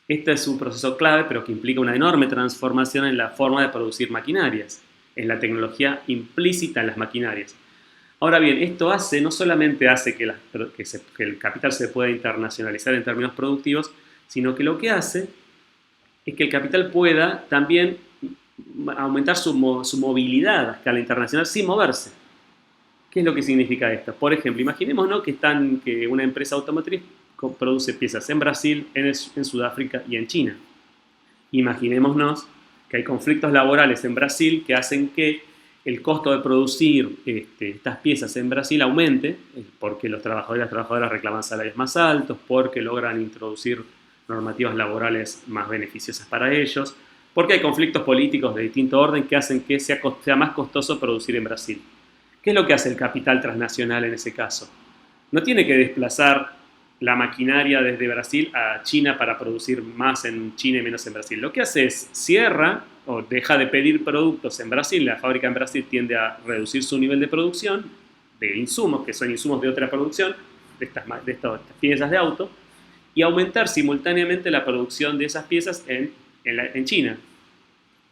Este es un proceso clave, pero que implica una enorme transformación en la forma de producir maquinarias, en la tecnología implícita en las maquinarias. Ahora bien, esto no solamente hace que el capital se pueda internacionalizar en términos productivos, sino que lo que hace es que el capital pueda también aumentar su movilidad a escala internacional sin moverse. ¿Qué es lo que significa esto? Por ejemplo, imaginémonos que una empresa automotriz produce piezas en Brasil, en Sudáfrica y en China. Imaginémonos que hay conflictos laborales en Brasil que hacen que el costo de producir estas piezas en Brasil aumente, porque los trabajadores y las trabajadoras reclaman salarios más altos, porque logran introducir normativas laborales más beneficiosas para ellos, porque hay conflictos políticos de distinto orden que hacen que sea más costoso producir en Brasil. ¿Qué es lo que hace el capital transnacional en ese caso? No tiene que desplazar la maquinaria desde Brasil a China para producir más en China y menos en Brasil. Lo que hace es cierra o deja de pedir productos en Brasil. La fábrica en Brasil tiende a reducir su nivel de producción de insumos, que son insumos de otra producción, de estas piezas de auto, y aumentar simultáneamente la producción de esas piezas en China.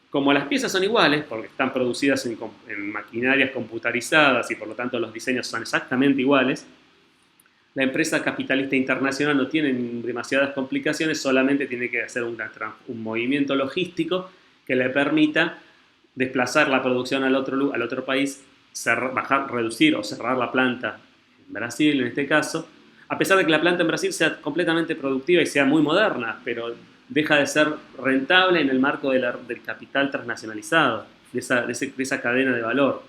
Como las piezas son iguales, porque están producidas en maquinarias computarizadas y por lo tanto los diseños son exactamente iguales, la empresa capitalista internacional no tiene demasiadas complicaciones, solamente tiene que hacer un movimiento logístico que le permita desplazar la producción al otro país, reducir o cerrar la planta en Brasil en este caso, a pesar de que la planta en Brasil sea completamente productiva y sea muy moderna, pero deja de ser rentable en el marco del capital transnacionalizado, de esa cadena de valor.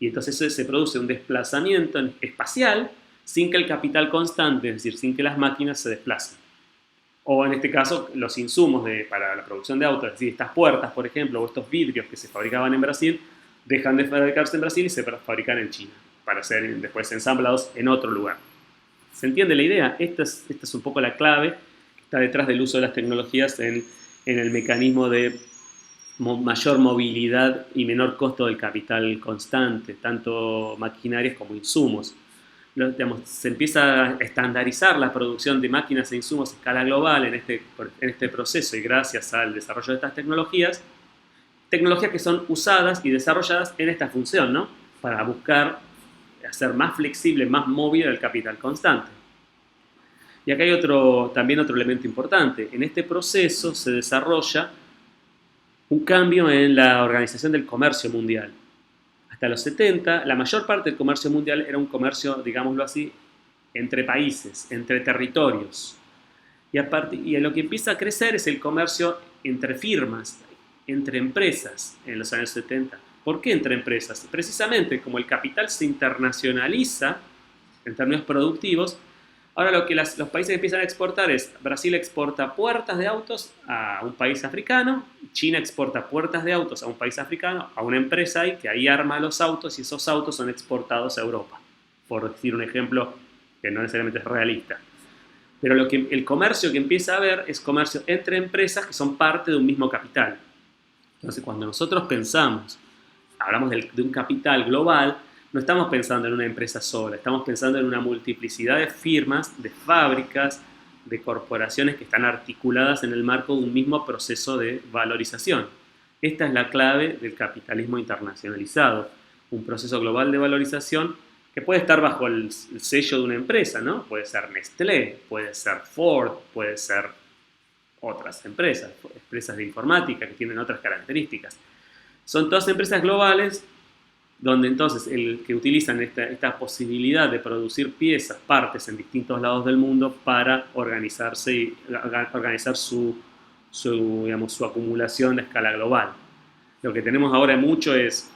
Y entonces se produce un desplazamiento espacial sin que el capital constante, es decir, sin que las máquinas se desplacen. O en este caso, los insumos para la producción de autos, es decir, estas puertas, por ejemplo, o estos vidrios que se fabricaban en Brasil, dejan de fabricarse en Brasil y se fabrican en China, para ser después ensamblados en otro lugar. ¿Se entiende la idea? Esta es un poco la clave que está detrás del uso de las tecnologías en el mecanismo de mayor movilidad y menor costo del capital constante, tanto maquinarias como insumos. se empieza a estandarizar la producción de máquinas e insumos a escala global en este proceso, y gracias al desarrollo de estas tecnologías que son usadas y desarrolladas en esta función, ¿no? Para buscar hacer más flexible, más móvil el capital constante. Y acá hay también otro elemento importante. En este proceso se desarrolla un cambio en la organización del comercio mundial. Hasta los 70, la mayor parte del comercio mundial era un comercio, digámoslo así, entre países, entre territorios. Y lo que empieza a crecer es el comercio entre firmas, entre empresas en los años 70. ¿Por qué entre empresas? Precisamente como el capital se internacionaliza en términos productivos, ahora lo que los países empiezan a exportar es, Brasil exporta puertas de autos a un país africano, China exporta puertas de autos a un país africano, a una empresa ahí que ahí arma los autos y esos autos son exportados a Europa, por decir un ejemplo que no necesariamente es realista. Pero el comercio que empieza a haber es comercio entre empresas que son parte de un mismo capital. Entonces, cuando nosotros hablamos de un capital global, no estamos pensando en una empresa sola, estamos pensando en una multiplicidad de firmas, de fábricas, de corporaciones que están articuladas en el marco de un mismo proceso de valorización. Esta es la clave del capitalismo internacionalizado, un proceso global de valorización que puede estar bajo el sello de una empresa, ¿no? Puede ser Nestlé, puede ser Ford, puede ser otras empresas de informática que tienen otras características. Son todas empresas globales donde entonces que utilizan esta posibilidad de producir piezas, partes en distintos lados del mundo para organizarse y organizar su acumulación a escala global. Lo que tenemos ahora mucho es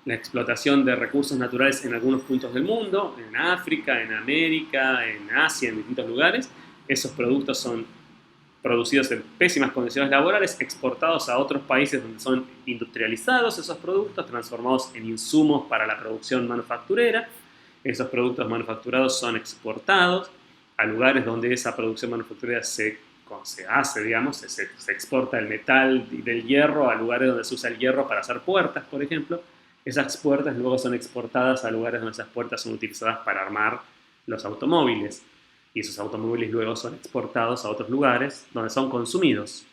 la explotación de recursos naturales en algunos puntos del mundo, en África, en América, en Asia, en distintos lugares. Esos productos son producidos en pésimas condiciones laborales, exportados a otros países donde son industrializados esos productos, transformados en insumos para la producción manufacturera. Esos productos manufacturados son exportados a lugares donde esa producción manufacturera se exporta el metal del hierro a lugares donde se usa el hierro para hacer puertas, por ejemplo. Esas puertas luego son exportadas a lugares donde esas puertas son utilizadas para armar los automóviles. Y esos automóviles luego son exportados a otros lugares donde son consumidos.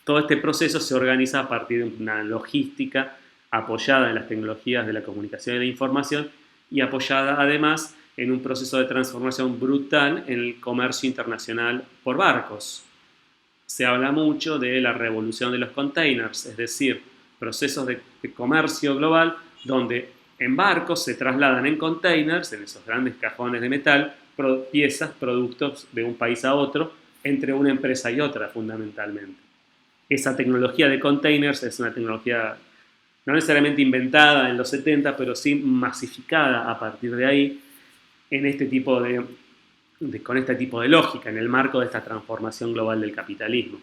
Todo este proceso se organiza a partir de una logística apoyada en las tecnologías de la comunicación y la información y apoyada además en un proceso de transformación brutal en el comercio internacional por barcos. Se habla mucho de la revolución de los containers, es decir, procesos de comercio global donde en barcos se trasladan en containers, en esos grandes cajones de metal, piezas, productos de un país a otro, entre una empresa y otra fundamentalmente. Esa tecnología de containers es una tecnología no necesariamente inventada en los 70, pero sí masificada a partir de ahí en con este tipo de lógica, en el marco de esta transformación global del capitalismo.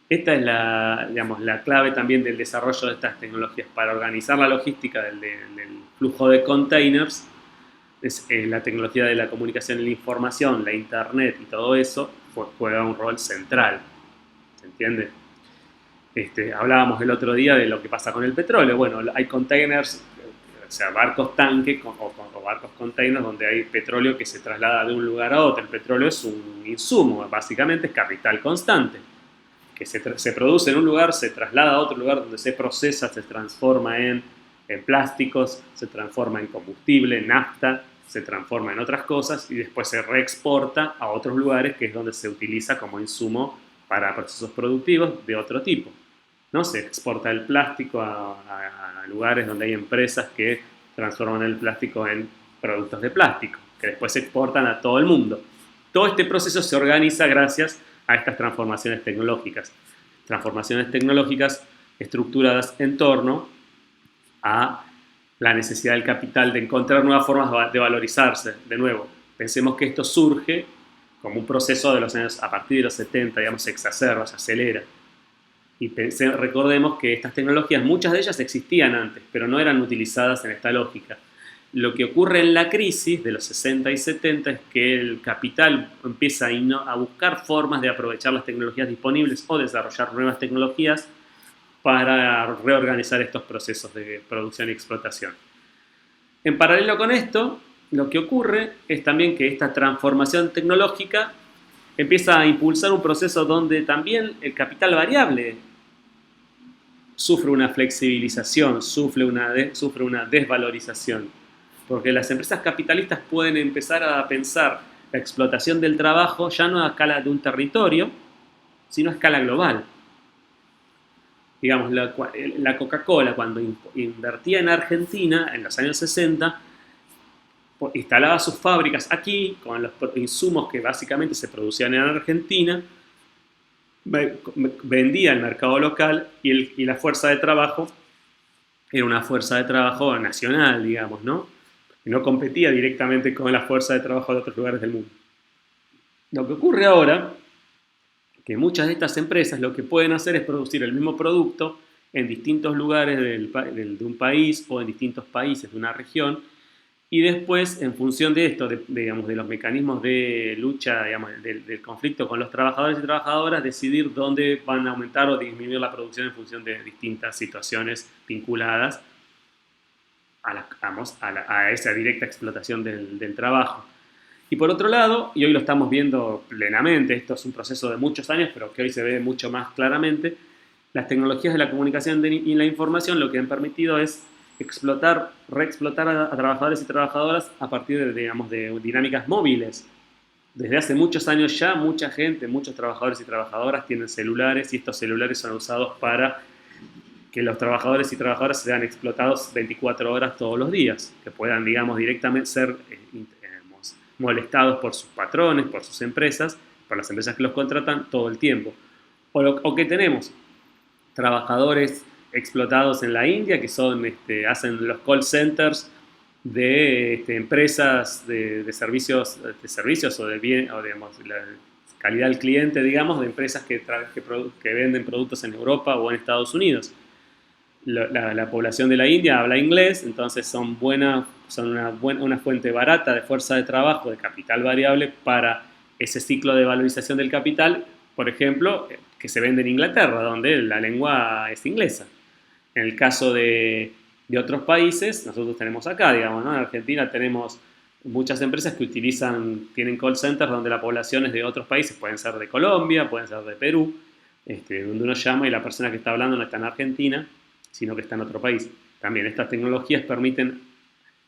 Esta es la clave también del desarrollo de estas tecnologías para organizar la logística del flujo de containers. Es la tecnología de la comunicación y la información, la internet y todo eso juega un rol central. ¿Se entiende? Hablábamos el otro día de lo que pasa con el petróleo. Bueno, hay containers, o sea, barcos tanque o barcos containers donde hay petróleo que se traslada de un lugar a otro. El petróleo es un insumo, básicamente es capital constante, que se produce en un lugar, se traslada a otro lugar donde se procesa, se transforma en plásticos, se transforma en combustible, nafta, se transforma en otras cosas y después se reexporta a otros lugares que es donde se utiliza como insumo para procesos productivos de otro tipo, ¿no? Se exporta el plástico a lugares donde hay empresas que transforman el plástico en productos de plástico, que después se exportan a todo el mundo. Todo este proceso se organiza gracias a estas transformaciones tecnológicas estructuradas en torno a la necesidad del capital de encontrar nuevas formas de valorizarse. De nuevo, pensemos que esto surge como un proceso de los años, a partir de los 70, digamos, se exacerba, se acelera. Y recordemos que estas tecnologías, muchas de ellas existían antes, pero no eran utilizadas en esta lógica. Lo que ocurre en la crisis de los 60 y 70 es que el capital empieza a buscar formas de aprovechar las tecnologías disponibles o desarrollar nuevas tecnologías para reorganizar estos procesos de producción y explotación. En paralelo con esto, lo que ocurre es también que esta transformación tecnológica empieza a impulsar un proceso donde también el capital variable sufre una flexibilización, sufre una desvalorización, porque las empresas capitalistas pueden empezar a pensar la explotación del trabajo ya no a escala de un territorio, sino a escala global. Digamos, la Coca-Cola cuando invertía en Argentina en los años 60, instalaba sus fábricas aquí con los insumos que básicamente se producían en Argentina, vendía al mercado local y la fuerza de trabajo era una fuerza de trabajo nacional, digamos, ¿no? Y no competía directamente con la fuerza de trabajo de otros lugares del mundo. Lo que ocurre ahora, que muchas de estas empresas lo que pueden hacer es producir el mismo producto en distintos lugares de un país o en distintos países de una región, y después, en función de esto, digamos, de los mecanismos de lucha, digamos, del conflicto con los trabajadores y trabajadoras, decidir dónde van a aumentar o disminuir la producción en función de distintas situaciones vinculadas a esa directa explotación del trabajo. Y por otro lado, y hoy lo estamos viendo plenamente, esto es un proceso de muchos años, pero que hoy se ve mucho más claramente, las tecnologías de la comunicación y la información lo que han permitido es reexplotar a trabajadores y trabajadoras a partir de, digamos, de dinámicas móviles. Desde hace muchos años ya, mucha gente, muchos trabajadores y trabajadoras tienen celulares y estos celulares son usados para que los trabajadores y trabajadoras sean explotados 24 horas todos los días, que puedan, digamos, directamente ser molestados por sus patrones, por sus empresas, por las empresas que los contratan todo el tiempo. O que tenemos trabajadores explotados en la India que hacen los call centers de empresas de servicios o de bien, o digamos, la calidad al cliente, digamos, de empresas que venden productos en Europa o en Estados Unidos. La población de la India habla inglés, entonces son una fuente barata de fuerza de trabajo, de capital variable para ese ciclo de valorización del capital, por ejemplo, que se vende en Inglaterra, donde la lengua es inglesa. En el caso de otros países, nosotros tenemos acá, digamos, ¿no? En Argentina tenemos muchas empresas que tienen call centers donde la población es de otros países, pueden ser de Colombia, pueden ser de Perú, donde uno llama y la persona que está hablando no está en Argentina, sino que está en otro país. También estas tecnologías permiten,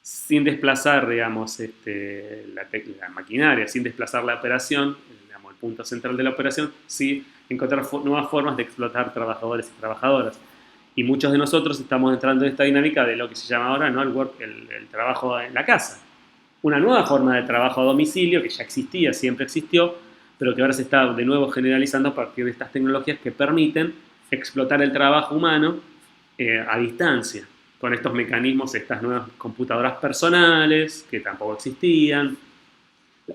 sin desplazar, digamos, la maquinaria, sin desplazar la operación, digamos, el punto central de la operación, sí encontrar nuevas formas de explotar trabajadores y trabajadoras. Y muchos de nosotros estamos entrando en esta dinámica de lo que se llama ahora, ¿no?, el trabajo en la casa. Una nueva forma de trabajo a domicilio que ya existía, siempre existió, pero que ahora se está de nuevo generalizando a partir de estas tecnologías que permiten explotar el trabajo humano a distancia, con estos mecanismos, estas nuevas computadoras personales que tampoco existían,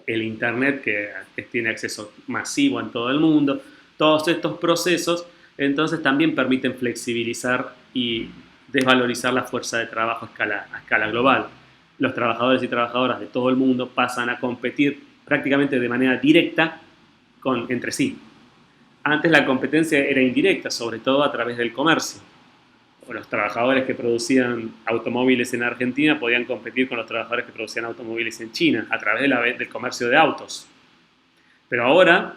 el Internet que tiene acceso masivo en todo el mundo, todos estos procesos entonces también permiten flexibilizar y desvalorizar la fuerza de trabajo a escala global. Los trabajadores y trabajadoras de todo el mundo pasan a competir prácticamente de manera directa entre sí. Antes la competencia era indirecta, sobre todo a través del comercio. Los trabajadores que producían automóviles en Argentina podían competir con los trabajadores que producían automóviles en China a través del comercio de autos. Pero ahora,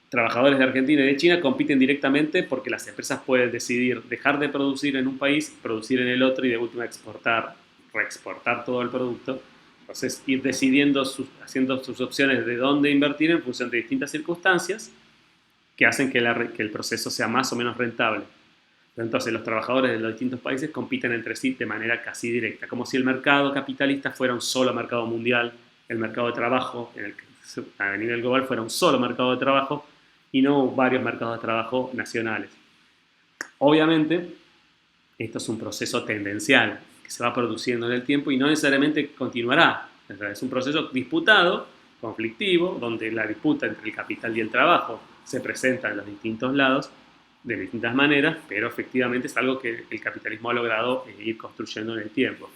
trabajadores de Argentina y de China compiten directamente porque las empresas pueden decidir dejar de producir en un país, producir en el otro y de última reexportar todo el producto. Entonces, ir decidiendo, haciendo sus opciones de dónde invertir en función de distintas circunstancias que hacen que el proceso sea más o menos rentable. Entonces los trabajadores de los distintos países compiten entre sí de manera casi directa, como si el mercado capitalista fuera un solo mercado mundial, el mercado de trabajo a nivel global fuera un solo mercado de trabajo y no varios mercados de trabajo nacionales. Obviamente, esto es un proceso tendencial que se va produciendo en el tiempo y no necesariamente continuará. Es un proceso disputado, conflictivo, donde la disputa entre el capital y el trabajo se presenta en los distintos lados, de distintas maneras, pero efectivamente es algo que el capitalismo ha logrado ir construyendo en el tiempo.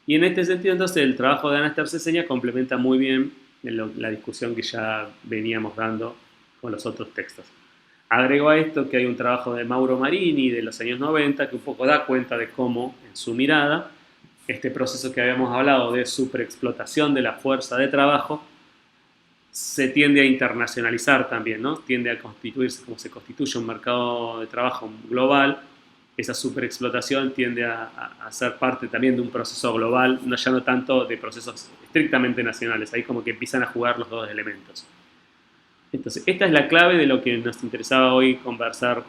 Y en este sentido, entonces, el trabajo de Ana Terceseña complementa muy bien la discusión que ya veníamos dando con los otros textos. Agrego a esto que hay un trabajo de Mauro Marini de los años 90 que un poco da cuenta de cómo, en su mirada, este proceso que habíamos hablado de superexplotación de la fuerza de trabajo se tiende a internacionalizar también, ¿no? Tiende a constituirse, como se constituye un mercado de trabajo global, esa superexplotación tiende a ser parte también de un proceso global, no ya no tanto de procesos estrictamente nacionales, ahí como que empiezan a jugar los dos elementos. Entonces, esta es la clave de lo que nos interesaba hoy conversar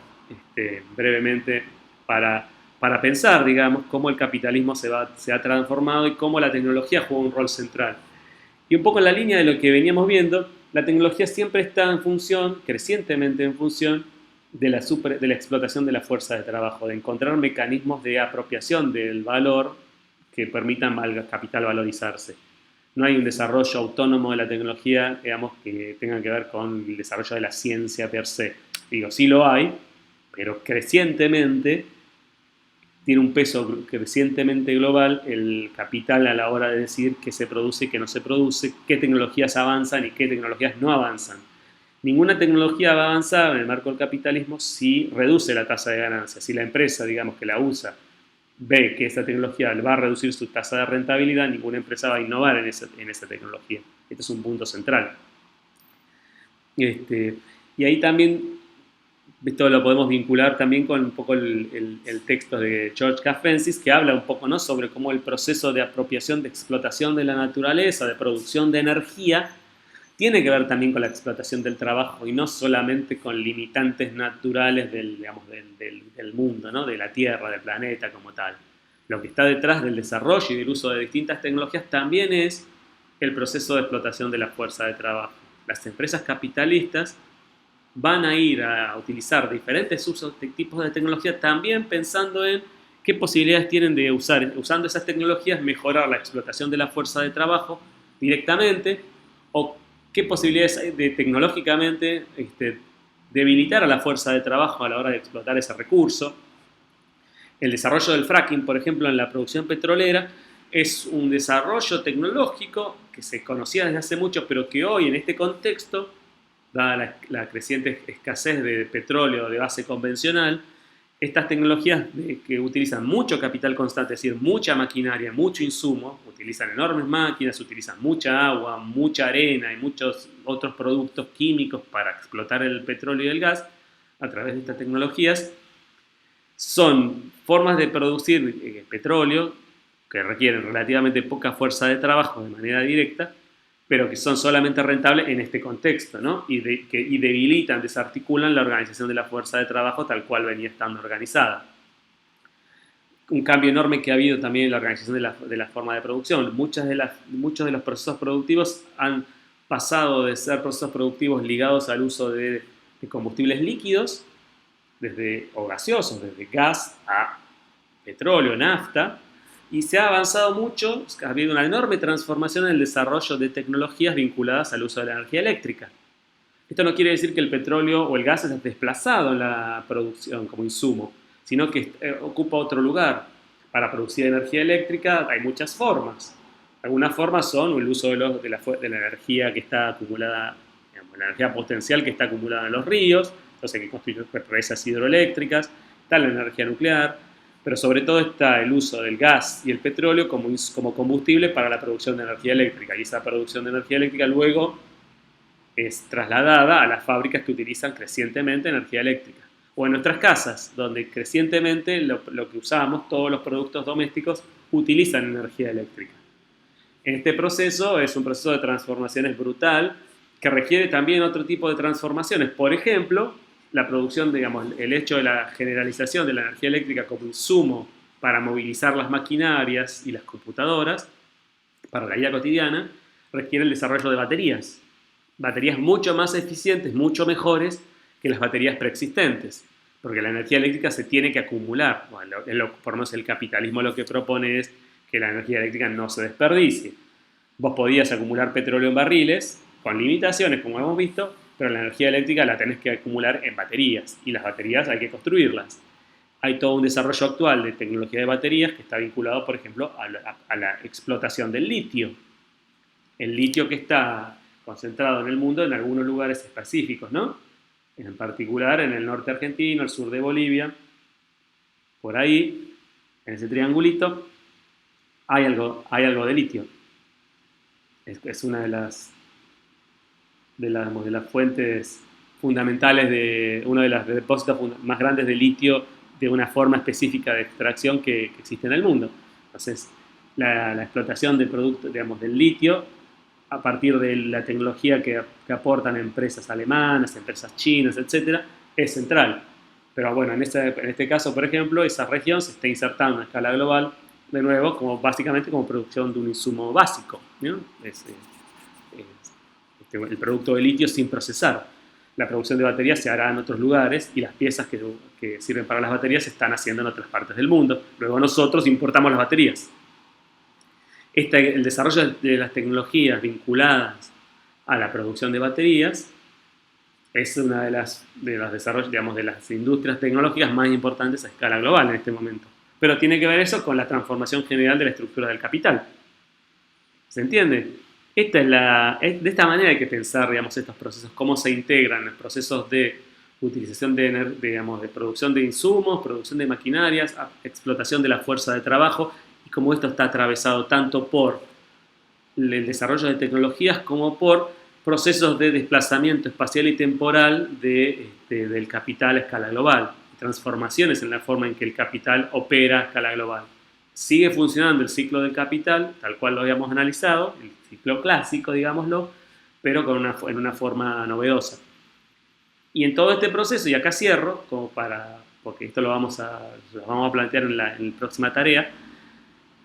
brevemente para pensar, digamos, cómo el capitalismo se ha transformado y cómo la tecnología juega un rol central. Y un poco en la línea de lo que veníamos viendo, la tecnología siempre está en función, crecientemente en función, de la explotación de la fuerza de trabajo, de encontrar mecanismos de apropiación del valor que permitan al capital valorizarse. No hay un desarrollo autónomo de la tecnología, digamos, que tenga que ver con el desarrollo de la ciencia per se. Digo, sí lo hay, pero crecientemente tiene un peso crecientemente global el capital a la hora de decidir qué se produce y qué no se produce, qué tecnologías avanzan y qué tecnologías no avanzan. Ninguna tecnología va a avanzar en el marco del capitalismo si reduce la tasa de ganancia. Si la empresa, digamos, que la usa, ve que esa tecnología va a reducir su tasa de rentabilidad, ninguna empresa va a innovar en esa tecnología. Este es un punto central. Y ahí también esto lo podemos vincular también con un poco el texto de George Cafensis, que habla un poco, ¿no?, sobre cómo el proceso de apropiación, de explotación de la naturaleza, de producción de energía, tiene que ver también con la explotación del trabajo y no solamente con limitantes naturales digamos, del mundo, ¿no?, de la Tierra, del planeta como tal. Lo que está detrás del desarrollo y del uso de distintas tecnologías también es el proceso de explotación de la fuerza de trabajo. Las empresas capitalistas van a ir a utilizar diferentes tipos de tecnología también pensando en qué posibilidades tienen de usando esas tecnologías, mejorar la explotación de la fuerza de trabajo directamente, o qué posibilidades hay de tecnológicamente debilitar a la fuerza de trabajo a la hora de explotar ese recurso. El desarrollo del fracking, por ejemplo, en la producción petrolera, es un desarrollo tecnológico que se conocía desde hace mucho, pero que hoy en este contexto, dada la creciente escasez de petróleo de base convencional, estas tecnologías que utilizan mucho capital constante, es decir, mucha maquinaria, mucho insumo, utilizan enormes máquinas, utilizan mucha agua, mucha arena y muchos otros productos químicos para explotar el petróleo y el gas a través de estas tecnologías, son formas de producir petróleo que requieren relativamente poca fuerza de trabajo de manera directa, pero que son solamente rentables en este contexto, ¿no? Y debilitan, desarticulan la organización de la fuerza de trabajo tal cual venía estando organizada. Un cambio enorme que ha habido también en la organización de la forma de producción. Muchos de los procesos productivos han pasado de ser procesos productivos ligados al uso de combustibles líquidos, o gaseosos, desde gas a petróleo, nafta, y se ha avanzado mucho, ha habido una enorme transformación en el desarrollo de tecnologías vinculadas al uso de la energía eléctrica. Esto no quiere decir que el petróleo o el gas es desplazado en la producción como insumo, sino que ocupa otro lugar. Para producir energía eléctrica hay muchas formas. Algunas formas son el uso de la energía que está acumulada, digamos, la energía potencial que está acumulada en los ríos, entonces hay que construir represas hidroeléctricas, está la energía nuclear, pero sobre todo está el uso del gas y el petróleo como combustible para la producción de energía eléctrica. Y esa producción de energía eléctrica luego es trasladada a las fábricas que utilizan crecientemente energía eléctrica. O en nuestras casas, donde crecientemente lo que usamos, todos los productos domésticos, utilizan energía eléctrica. En este proceso es un proceso de transformaciones brutal que requiere también otro tipo de transformaciones. Por ejemplo, la producción, digamos, el hecho de la generalización de la energía eléctrica como insumo para movilizar las maquinarias y las computadoras para la vida cotidiana, requiere el desarrollo de baterías. Baterías mucho más eficientes, mucho mejores que las baterías preexistentes, porque la energía eléctrica se tiene que acumular. Bueno, por lo menos el capitalismo lo que propone es que la energía eléctrica no se desperdicie. Vos podías acumular petróleo en barriles, con limitaciones, como hemos visto, pero la energía eléctrica la tenés que acumular en baterías, y las baterías hay que construirlas. Hay todo un desarrollo actual de tecnología de baterías que está vinculado, por ejemplo, a la explotación del litio. El litio que está concentrado en el mundo en algunos lugares específicos, ¿no? En particular en el norte argentino, el sur de Bolivia, por ahí, en ese triangulito, hay algo de litio. Es una de las fuentes fundamentales de uno de los depósitos más grandes de litio de una forma específica de extracción que existe en el mundo. Entonces, la explotación del producto, digamos, del litio a partir de la tecnología que aportan empresas alemanas, empresas chinas, etcétera, es central. Pero bueno, en este caso, por ejemplo, esa región se está insertando a escala global, de nuevo, básicamente como producción de un insumo básico, ¿no? El producto de litio sin procesar. La producción de baterías se hará en otros lugares y las piezas que sirven para las baterías se están haciendo en otras partes del mundo. Luego nosotros importamos las baterías. El desarrollo de las tecnologías vinculadas a la producción de baterías es una de los desarrollos, digamos, de las industrias tecnológicas más importantes a escala global en este momento. Pero tiene que ver eso con la transformación general de la estructura del capital. ¿Se entiende? De esta manera hay que pensar, digamos, estos procesos, cómo se integran los procesos de utilización digamos, de producción de insumos, producción de maquinarias, explotación de la fuerza de trabajo, y cómo esto está atravesado tanto por el desarrollo de tecnologías como por procesos de desplazamiento espacial y temporal del capital a escala global, transformaciones en la forma en que el capital opera a escala global. Sigue funcionando el ciclo del capital, tal cual lo habíamos analizado, el ciclo clásico, digámoslo, pero en una forma novedosa. Y en todo este proceso, y acá cierro, porque esto lo vamos a plantear en la próxima tarea,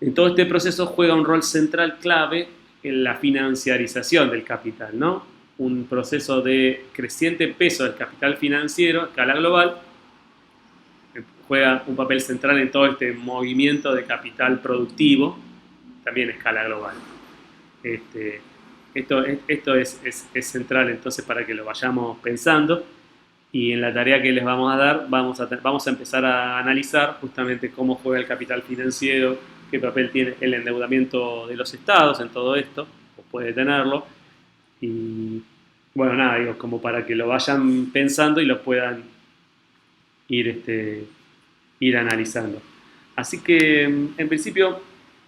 en todo este proceso juega un rol central clave en la financiarización del capital, ¿no? Un proceso de creciente peso del capital financiero a escala global juega un papel central en todo este movimiento de capital productivo, también a escala global. Esto es central entonces para que lo vayamos pensando, y en la tarea que les vamos a dar vamos a empezar a analizar justamente cómo juega el capital financiero, qué papel tiene el endeudamiento de los estados en todo esto, o puede tenerlo, y bueno, nada, digo, como para que lo vayan pensando y lo puedan ir analizando. Así que, en principio,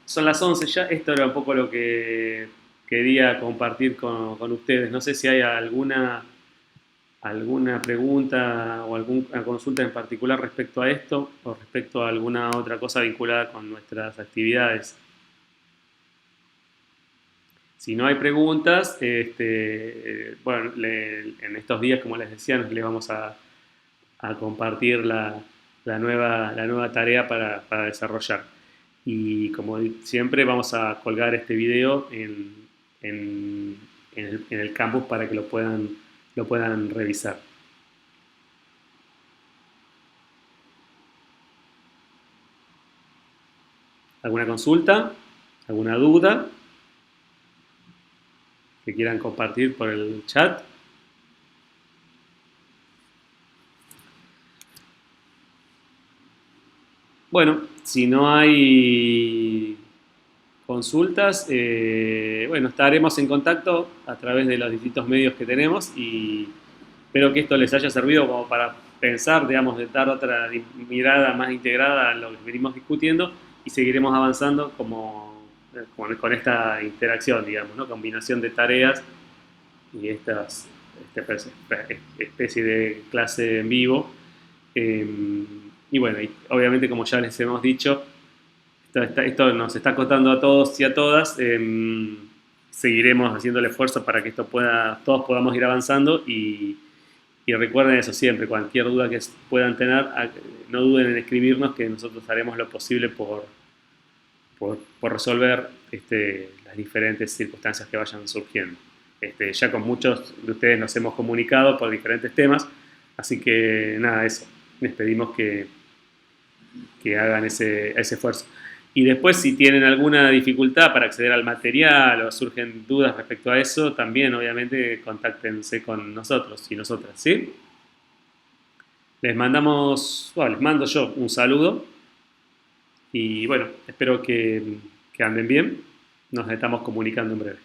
son las 11 ya. Esto era un poco lo que quería compartir con ustedes. No sé si hay alguna pregunta o alguna consulta en particular respecto a esto o respecto a alguna otra cosa vinculada con nuestras actividades. Si no hay preguntas, bueno, en estos días, como les decía, les vamos a compartir la nueva tarea para desarrollar. Y como siempre, vamos a colgar este video en el campus para que lo puedan revisar. ¿Alguna consulta? ¿Alguna duda que quieran compartir por el chat? Bueno, si no hay consultas, bueno, estaremos en contacto a través de los distintos medios que tenemos, y espero que esto les haya servido como para pensar, digamos, de dar otra mirada más integrada a lo que venimos discutiendo, y seguiremos avanzando con esta interacción, digamos, ¿no? Combinación de tareas y esta especie de clase en vivo. Y bueno, obviamente, como ya les hemos dicho, esto nos está costando a todos y a todas. Seguiremos haciendo el esfuerzo para que todos podamos ir avanzando, y recuerden eso siempre, cualquier duda que puedan tener, no duden en escribirnos, que nosotros haremos lo posible por resolver las diferentes circunstancias que vayan surgiendo. Ya con muchos de ustedes nos hemos comunicado por diferentes temas, así que nada, eso, les pedimos que hagan ese esfuerzo. Y después, si tienen alguna dificultad para acceder al material o surgen dudas respecto a eso, también obviamente contáctense con nosotros y nosotras, ¿sí? Les mando yo un saludo, y bueno, espero que anden bien. Nos estamos comunicando en breve.